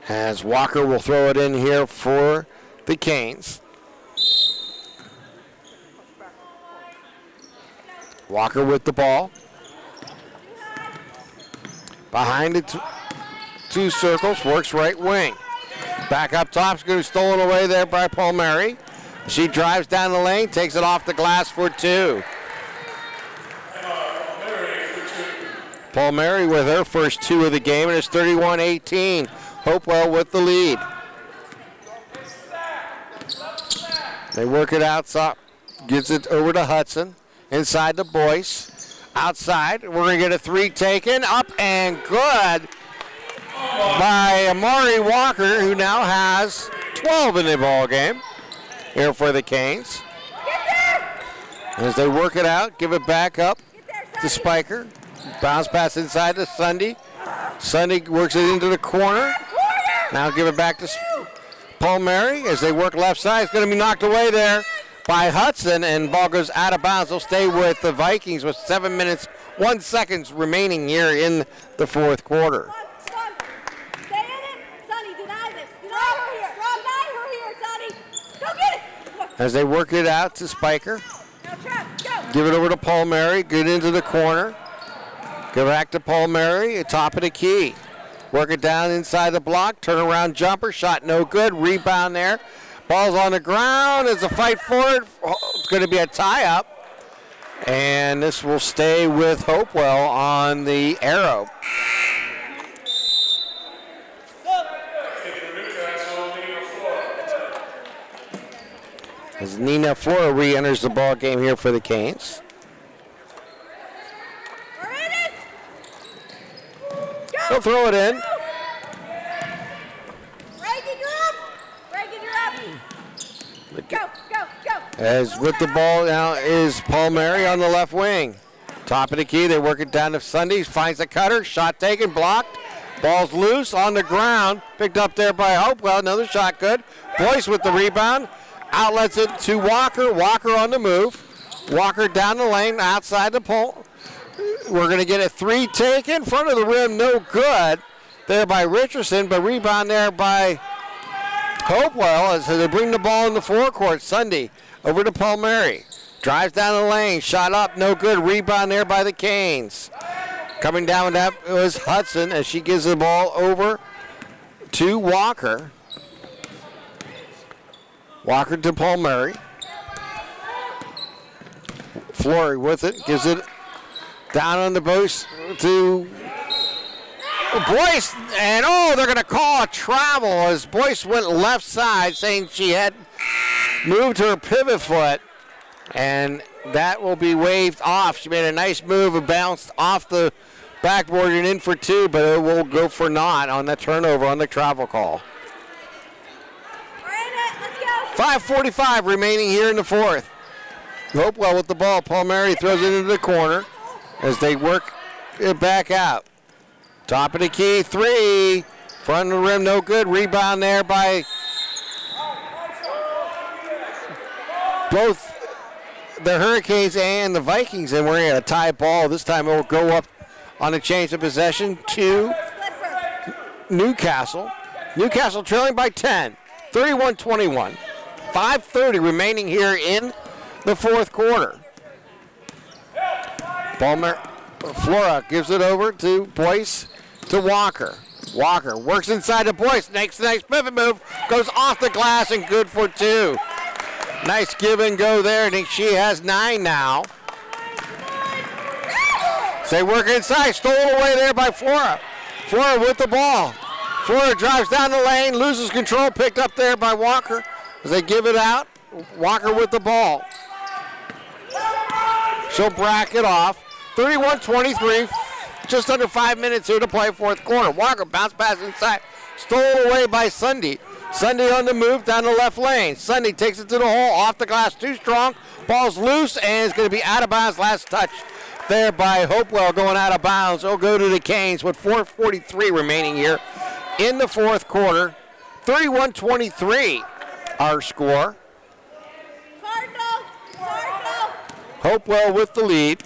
As Walker will throw it in here for the Canes. Walker with the ball. Behind the 2 circles, works right wing. Back up top's going to be stolen away there by Palmieri. She drives down the lane, takes it off the glass for 2. Palmieri with her first 2 of the game, and it's 31-18. Hopewell with the lead. They work it outside, gives it over to Hudson. Inside to Boyce. Outside, we're going to get a 3 taken. Up and good by Amari Walker, who now has 12 in the ball game here for the Canes. As they work it out, give it back up to Spiker. Bounce pass inside to Sunday. Sunday works it into the corner. Now give it back to Palmieri as they work left side. It's going to be knocked away there by Hudson, and ball goes out of bounds. They'll stay with the Vikings with 7 minutes, 1 second remaining here in the fourth quarter. Stay in it. Sonny, deny this. Deny her here. Deny her here, Sonny. Go get it. As they work it out to Spiker. Now, Trev, go. Give it over to Palmieri. Get into the corner. Go back to Palmieri, top of the key. Work it down inside the block. Turnaround jumper. Shot no good. Rebound there. Ball's on the ground. There's a fight for it. It's going to be a tie-up. And this will stay with Hopewell on the arrow. As Nina Flora re-enters the ball game here for the Canes. They'll throw it in. Reagan, you're up. Reagan, you're up. Go, go, go. As with the ball now is Palmieri on the left wing. Top of the key, they work it down to Sunday. Finds a cutter, shot taken, blocked. Ball's loose on the ground. Picked up there by Hopewell. Another shot good. Boyce with the rebound. Outlets it to Walker. Walker on the move. Walker down the lane, outside the pole. We're going to get a 3 taken. Front of the rim, no good. there by Richardson, but rebound there by Hopewell as they bring the ball in the forecourt. Sunday over to Palmieri. Drives down the lane, shot up, no good. Rebound there by the Canes. Coming down with that was Hudson as she gives the ball over to Walker. Walker to Palmieri. Flory with it, gives it down on the post to Boyce. And they're going to call a travel as Boyce went left side, saying she had moved her pivot foot. And that will be waved off. She made a nice move and bounced off the backboard and in for two, but it will go for naught on the turnover on the travel call. 5:45 remaining here in the fourth. Hopewell with the ball. Palmieri throws it into the corner as they work it back out. Top of the key, three. Front of the rim, no good. Rebound there by both the Hurricanes and the Vikings, and we're in a tie ball. This time it will go up on a change of possession to Newcastle. Newcastle trailing by 10, 31-21. 5:30 remaining here in the fourth quarter. Flora gives it over to Boyce to Walker. Walker works inside to Boyce. Makes the nice pivot move. Goes off the glass and good for two. Nice give and go there. I think she has 9 now. They work inside. Stolen away there by Flora. Flora with the ball. Flora drives down the lane. Loses control. Picked up there by Walker. As they give it out. Walker with the ball. She'll bracket off. 31-23. Just under 5 minutes here to play fourth quarter. Walker bounce pass inside. Stolen away by Sunday. Sunday on the move down the left lane. Sunday takes it to the hole. Off the glass. Too strong. Ball's loose and it's going to be out of bounds. Last touch there by Hopewell going out of bounds. It'll go to the Canes with 4:43 remaining here in the fourth quarter. 31-23 our score. Hopewell with the lead.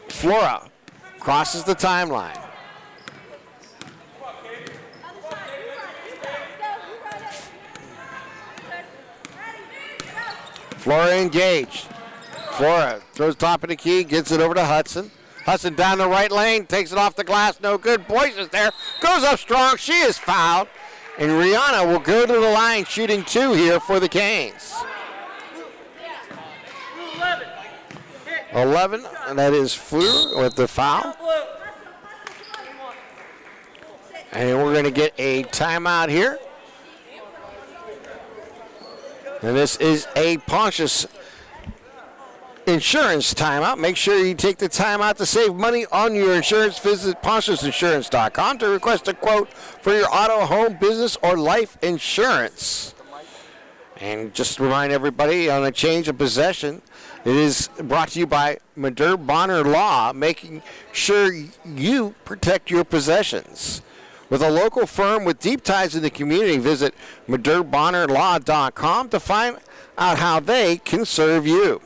Flora crosses the timeline. Flora engaged. Flora throws top of the key, gets it over to Hudson. Hudson down the right lane, takes it off the glass, no good. Boyce is there, goes up strong, she is fouled. And Rihanna will go to the line shooting 2 here for the Canes. 11, and that is Fleur with the foul. And we're going to get a timeout here. And this is a Pontius insurance timeout. Make sure you take the timeout to save money on your insurance. Visit PontiusInsurance.com to request a quote for your auto, home, business, or life insurance. And just to remind everybody on a change of possession, it is brought to you by Madure Bonner Law, making sure you protect your possessions. With a local firm with deep ties in the community, visit MadureBonnerLaw.com to find out how they can serve you.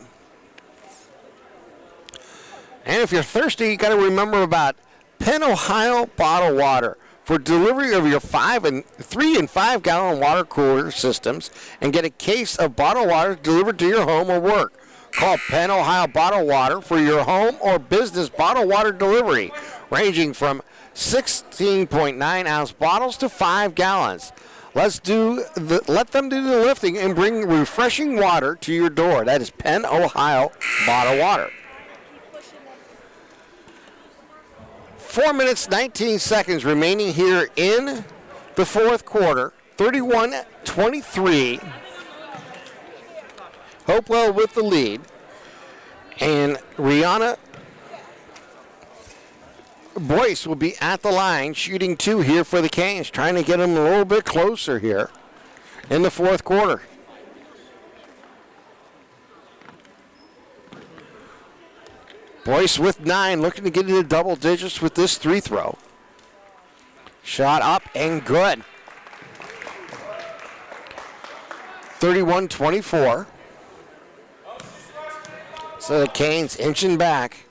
And if you're thirsty, you got to remember about Penn Ohio Bottled Water for delivery of your 3 and 5 gallon water cooler systems and get a case of bottled water delivered to your home or work. Call Penn Ohio Bottled Water for your home or business bottled water delivery, ranging from 16.9 ounce bottles to 5 gallons. Let them do the lifting and bring refreshing water to your door. That is Penn Ohio Bottled Water. 4 minutes, 19 seconds remaining here in the fourth quarter. 31-23. Hopewell with the lead. And Rihanna Boyce will be at the line shooting 2 here for the Canes, trying to get them a little bit closer here in the fourth quarter. Boyce with 9, looking to get into double digits with this 3 throw. Shot up and good. 31-24. So the Canes inching back.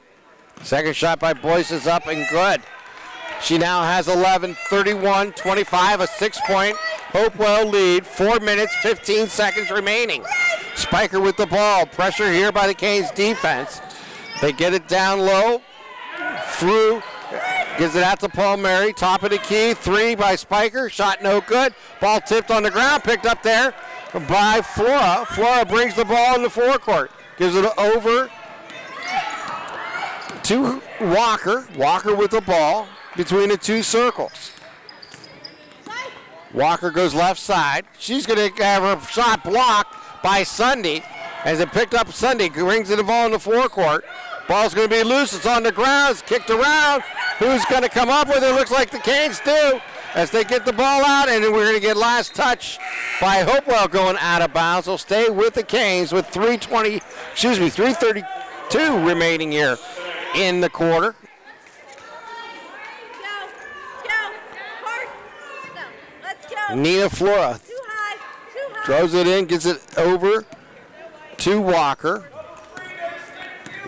Second shot by Boyce is up and good. She now has 11, 31, 25, a 6-point Hopewell lead. 4 minutes, 15 seconds remaining. Spiker with the ball. Pressure here by the Canes defense. They get it down low. Through. Gives it out to Paul Mary. Top of the key. 3 by Spiker. Shot no good. Ball tipped on the ground. Picked up there by Flora. Flora brings the ball in the forecourt. Gives it over to Walker. Walker with the ball between the two circles. Walker goes left side. She's going to have her shot blocked by Sunday. As it picked up, Sunday brings the ball in the forecourt. Ball's going to be loose. It's on the ground. It's kicked around. Who's going to come up with it? Looks like the Canes do as they get the ball out. And then we're going to get last touch by Hopewell going out of bounds. They'll stay with the Canes with 3:32 remaining here in the quarter. Nina Flora throws it in, gets it over to Walker.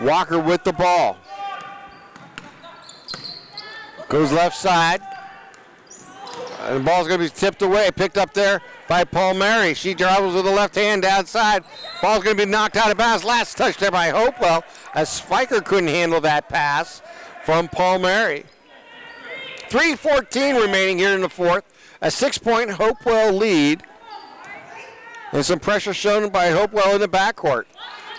Walker with the ball. Goes left side. And the ball's going to be tipped away, picked up there by Paul Mary. She travels with the left hand outside. Ball's going to be knocked out of bounds. Last touch there by Hopewell as Spiker couldn't handle that pass from Paul Mary. 3:14 remaining here in the fourth. A 6-point Hopewell lead. And some pressure shown by Hopewell in the backcourt.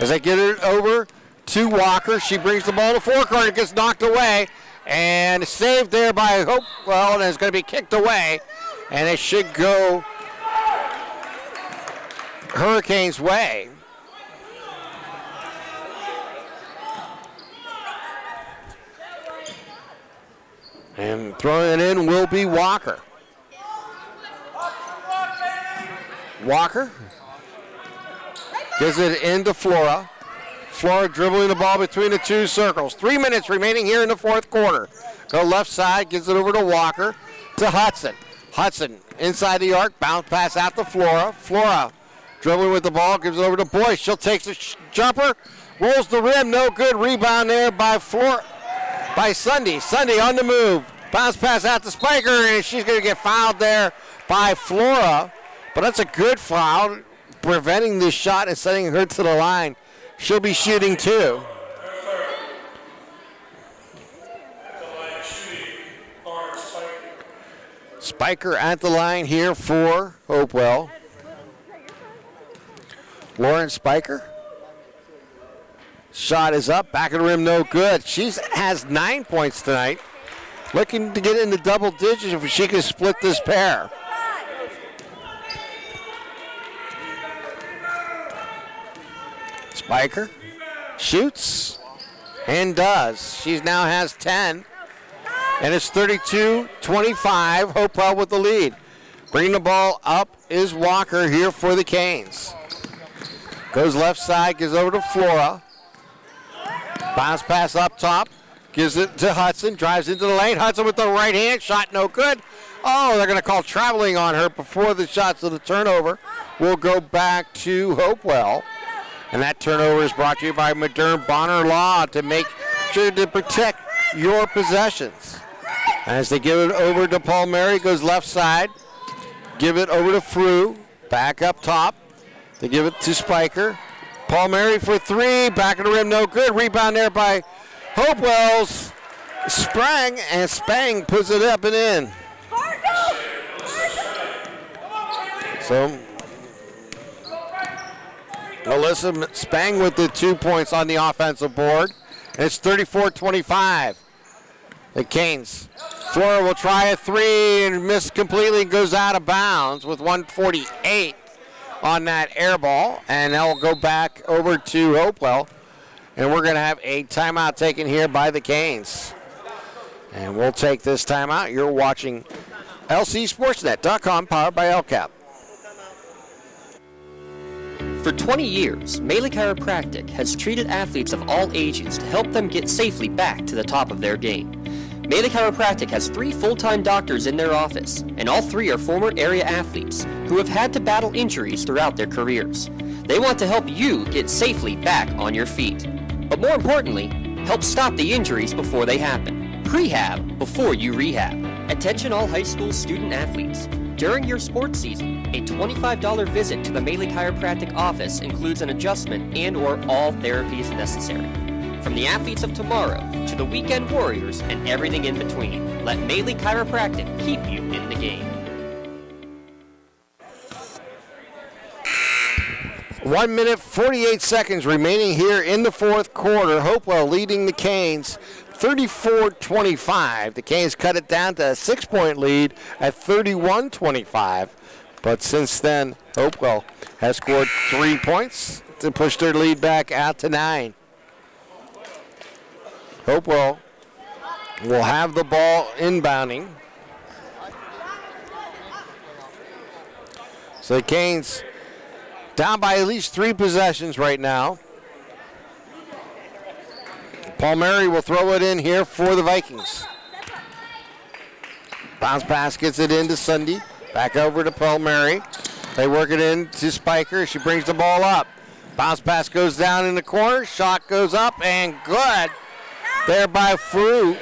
As they get it over to Walker, she brings the ball to the forecourt. It gets knocked away. And saved there by Hopewell, and it's going to be kicked away. And it should go Hurricanes' way. And throwing it in will be Walker. Walker gives it into Flora. Flora dribbling the ball between the two circles. 3 minutes remaining here in the fourth quarter. Go left side, gives it over to Walker, to Hudson. Hudson inside the arc, bounce pass out to Flora. Flora dribbling with the ball, gives it over to Boyce. She'll take the jumper, rolls the rim, no good. Rebound there by Sunday. Sunday on the move. Bounce pass out to Spiker, and she's going to get fouled there by Flora. But that's a good foul, preventing this shot and sending her to the line. She'll be shooting too. Spiker at the line here for Hopewell. Lauren Spiker. Shot is up, back of the rim, no good. She has 9 points tonight. Looking to get into double digits if she can split this pair. Spiker shoots and does. She now has 10. And it's 32-25. Hopewell with the lead. Bringing the ball up is Walker here for the Canes. Goes left side, gives over to Flora. Bounce pass up top. Gives it to Hudson. Drives into the lane. Hudson with the right hand. Shot no good. Oh, they're going to call traveling on her before the shots of the turnover. We'll go back to Hopewell. And that turnover is brought to you by Modern Bonner Law to make sure to protect your possessions. As they give it over to Paul Mary, goes left side. Give it over to Frew. Back up top. They give it to Spiker. Paul Mary for 3. Back of the rim, no good. Rebound there by Hopewell's Sprang, and Spang puts it up and in. So Alyssa Spang with the 2 points on the offensive board. And it's 34-25. The Canes. Flora will try a 3 and miss completely and goes out of bounds with 1:48 on that air ball. And that will go back over to Hopewell. And we're going to have a timeout taken here by the Canes. And we'll take this timeout. You're watching LCSportsNet.com, powered by LCAP. For 20 years, Melee Chiropractic has treated athletes of all ages to help them get safely back to the top of their game. Melee Chiropractic has 3 full-time doctors in their office, and all 3 are former area athletes who have had to battle injuries throughout their careers. They want to help you get safely back on your feet, but more importantly, help stop the injuries before they happen. Prehab before you rehab. Attention all high school student athletes. During your sports season, a $25 visit to the Maley Chiropractic office includes an adjustment and or all therapies necessary. From the athletes of tomorrow to the weekend warriors and everything in between, let Maley Chiropractic keep you in the game. 1 minute, 48 seconds remaining here in the fourth quarter. Hopewell leading the Canes 34-25. The Canes cut it down to a 6-point lead at 31-25. But since then, Hopewell has scored 3 points to push their lead back out to 9. Hopewell will have the ball inbounding. So the Canes down by at least 3 possessions right now. Palmieri will throw it in here for the Vikings. Bounce pass gets it into Sunday. Back over to Palmieri. They work it in to Spiker. She brings the ball up. Bounce pass goes down in the corner. Shot goes up and good. There by Fu.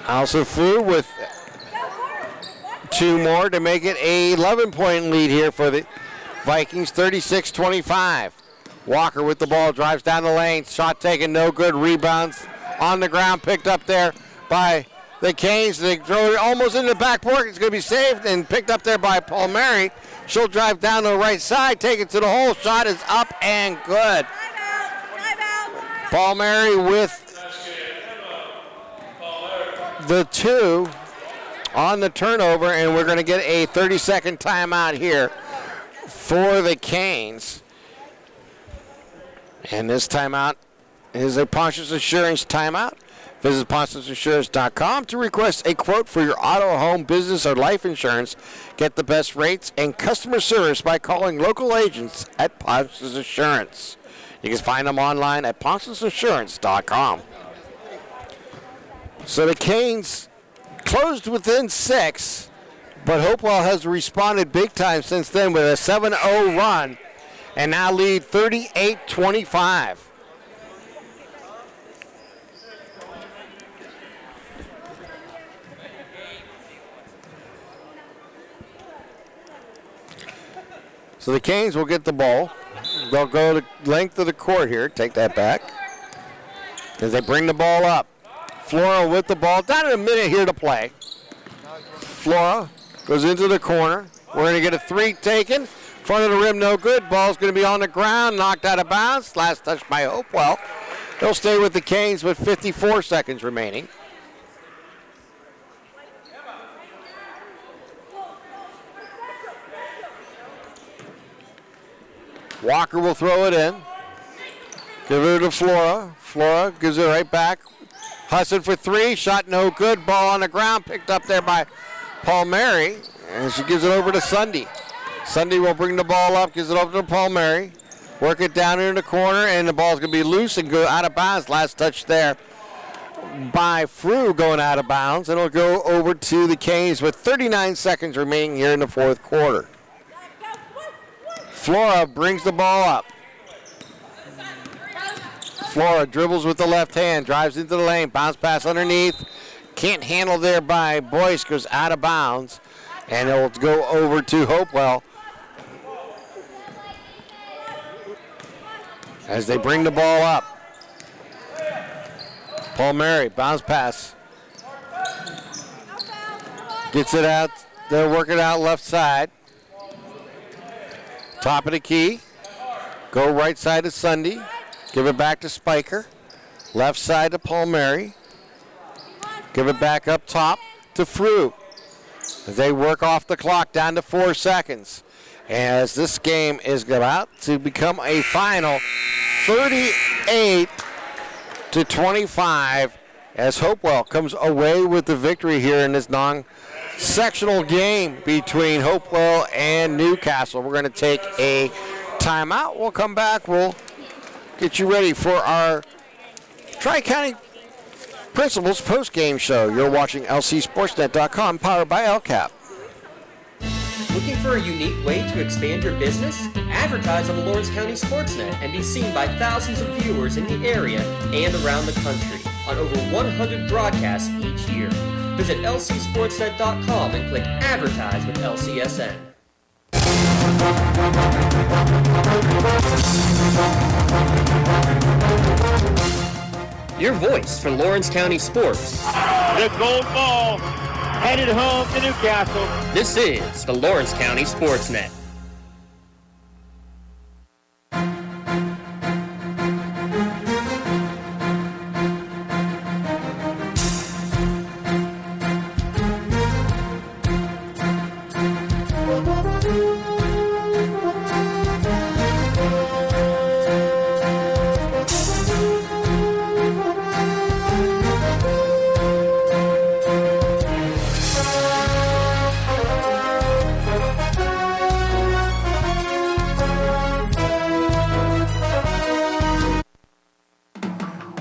Also Fu with 2 more to make it a 11-point lead here for the Vikings, 36-25. Walker with the ball, drives down the lane. Shot taken, no good. Rebounds on the ground, picked up there by the Canes. They throw it almost into the backboard. It's going to be saved and picked up there by Palmieri. She'll drive down the right side, take it to the hole. Shot is up and good. Palmieri with the 2 on the turnover, and we're going to get a 30-second timeout here for the Canes. And this timeout is a Ponch's Insurance timeout. Visit Ponch'sInsurance.com to request a quote for your auto, home, business, or life insurance. Get the best rates and customer service by calling local agents at Ponch's Insurance. You can find them online at Ponch'sInsurance.com. So the Canes closed within 6, but Hopewell has responded big time since then with a 7-0 run and now lead 38-25. So the Canes will get the ball. They'll go the length of the court here. Take that back. As they bring the ball up. Flora with the ball. Down in a minute here to play. Flora goes into the corner. We're going to get a 3 taken. Front of the rim, no good. Ball's going to be on the ground. Knocked out of bounds. Last touch by Hopewell. They'll stay with the Canes with 54 seconds remaining. Walker will throw it in. Give it to Flora. Flora gives it right back. Hustled for 3. Shot no good. Ball on the ground. Picked up there by Palmieri. And she gives it over to Sunday. Sunday will bring the ball up. Gives it over to Palmieri. Work it down in the corner. And the ball's going to be loose and go out of bounds. Last touch there by Frew going out of bounds. And it'll go over to the Canes with 39 seconds remaining here in the fourth quarter. Flora brings the ball up. Flora dribbles with the left hand, drives into the lane, bounce pass underneath. Can't handle there by Boyce, goes out of bounds. And it'll go over to Hopewell as they bring the ball up. Palmieri, bounce pass. Gets it out. They'll work it out left side. Top of the key. Go right side to Sunday. Give it back to Spiker. Left side to Palmieri. Give it back up top to Frew. As they work off the clock down to 4 seconds. As this game is about to become a final 38-25 as Hopewell comes away with the victory here in this non-sectional game between Hopewell and Newcastle. We're going to take a timeout. We'll come back. We'll get you ready for our Tri-County Principals post-game show. You're watching LCSportsNet.com, powered by LCAP. Looking for a unique way to expand your business? Advertise on the Lawrence County SportsNet and be seen by thousands of viewers in the area and around the country. on over 100 broadcasts each year. Visit lcsportsnet.com and click Advertise with LCSN. Your voice for Lawrence County sports. The gold ball headed home to Newcastle. This is the Lawrence County SportsNet.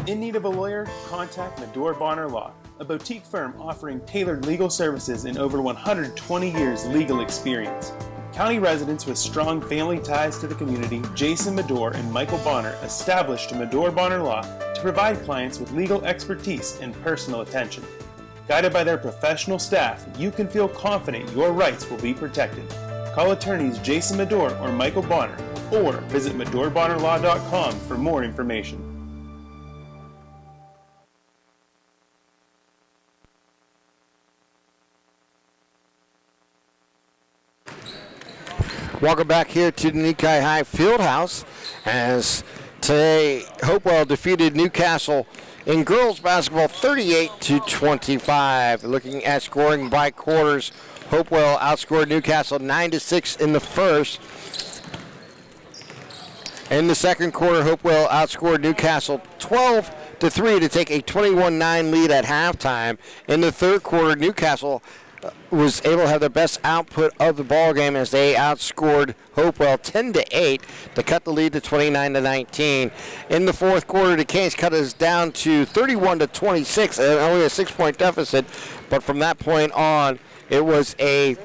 In need of a lawyer? Contact Medore Bonner Law, a boutique firm offering tailored legal services and over 120 years legal experience. County residents with strong family ties to the community, Jason Medore and Michael Bonner, established Medore Bonner Law to provide clients with legal expertise and personal attention. Guided by their professional staff, you can feel confident your rights will be protected. Call attorneys Jason Medore or Michael Bonner, or visit MedoreBonnerLaw.com for more information. Welcome back here to the Nikai High Fieldhouse as today Hopewell defeated Newcastle in girls basketball 38-25. Looking at scoring by quarters, Hopewell outscored Newcastle 9-6 in the first. In the second quarter, Hopewell outscored Newcastle 12-3 to take a 21-9 lead at halftime. In the third quarter, Newcastle was able to have the best output of the ball game as they outscored Hopewell 10-8 to cut the lead to 29-19. In the fourth quarter, the Canes cut us down to 31-26, only a 6-point deficit. But from that point on, it was a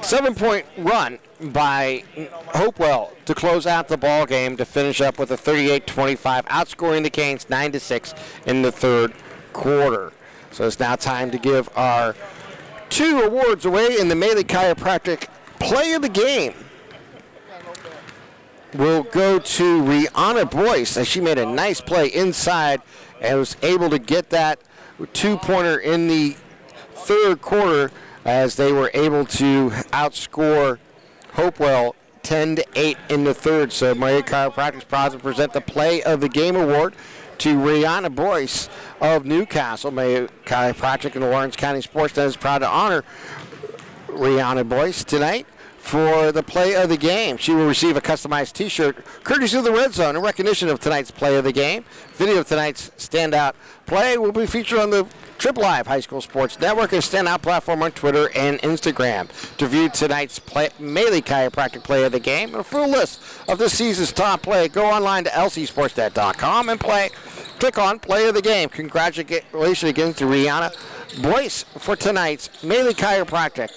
7-point run by Hopewell to close out the ball game to finish up with a 38-25, outscoring the Canes 9-6 in the third quarter. So it's now time to give our 2 awards away in the Maley Chiropractic Play of the Game. We'll go to Rihanna Boyce as she made a nice play inside and was able to get that 2-pointer in the third quarter as they were able to outscore Hopewell 10-8 in the third. So Maley Chiropractic is proud to present the Play of the Game award to Rihanna Boyce of Newcastle. Maley Chiropractic and the Lawrence County SportsNet is proud to honor Rihanna Boyce tonight for the Play of the Game. She will receive a customized t-shirt courtesy of the Red Zone in recognition of tonight's Play of the Game. Video of tonight's standout play will be featured on the Trip Live High School Sports Network and standout platform on Twitter and Instagram. To view tonight's Maley Chiropractic Play of the Game and a full list of this season's top play, go online to lcsportsnet.com and click on Play of the Game. Congratulations again to Rihanna Boyce for tonight's Maley Chiropractic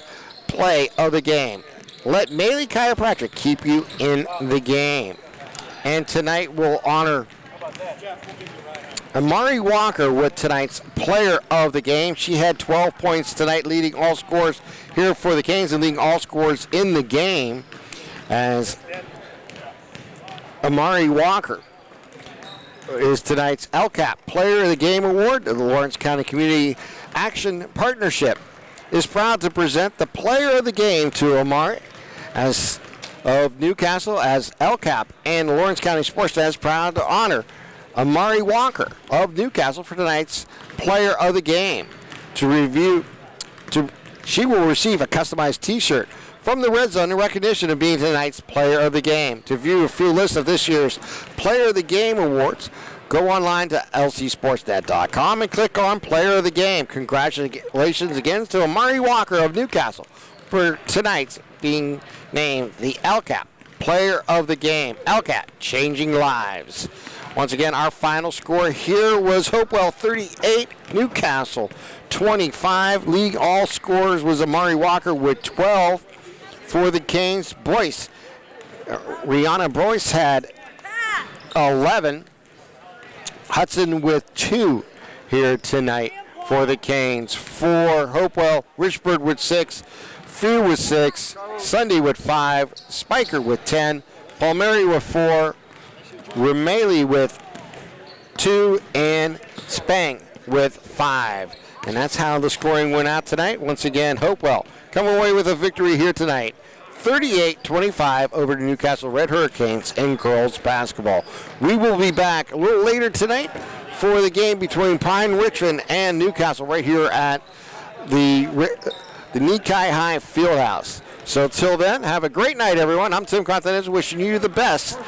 Play of the Game. Let Maley Chiropractic keep you in the game. And tonight we'll honor Amari Walker with tonight's Player of the Game. She had 12 points tonight, leading all scorers here for the Canes and leading all scorers in the game as Amari Walker is tonight's LCAP Player of the Game Award. The Lawrence County Community Action Partnership is proud to present the Player of the Game to Amari as of Newcastle, as LCAP and Lawrence County SportsNet is proud to honor Amari Walker of Newcastle for tonight's Player of the Game. She will receive a customized t-shirt from the Red Zone in recognition of being tonight's Player of the Game. To view a full list of this year's Player of the Game awards, go online to lcsportsnet.com and click on Player of the Game. Congratulations again to Amari Walker of Newcastle for tonight's being named the LCAP Player of the Game. LCAP, changing lives. Once again, our final score here was Hopewell 38, Newcastle 25. League all scorers was Amari Walker with 12 for the Canes. Rihanna Boyce had 11. Hudson with 2. here tonight for the Canes. For Hopewell, Richburg with 6, Fear with 6, Sunday with 5, Spiker with 10, Palmieri with 4, Ramaley with 2, and Spang with 5. And that's how the scoring went out tonight. Once again, Hopewell coming away with a victory here tonight. 38-25 over the Newcastle Red Hurricanes in girls basketball. We will be back a little later tonight for the game between Pine Richmond and Newcastle right here at the Nikai High Fieldhouse. So till then, have a great night, everyone. I'm Tim Continental wishing you the best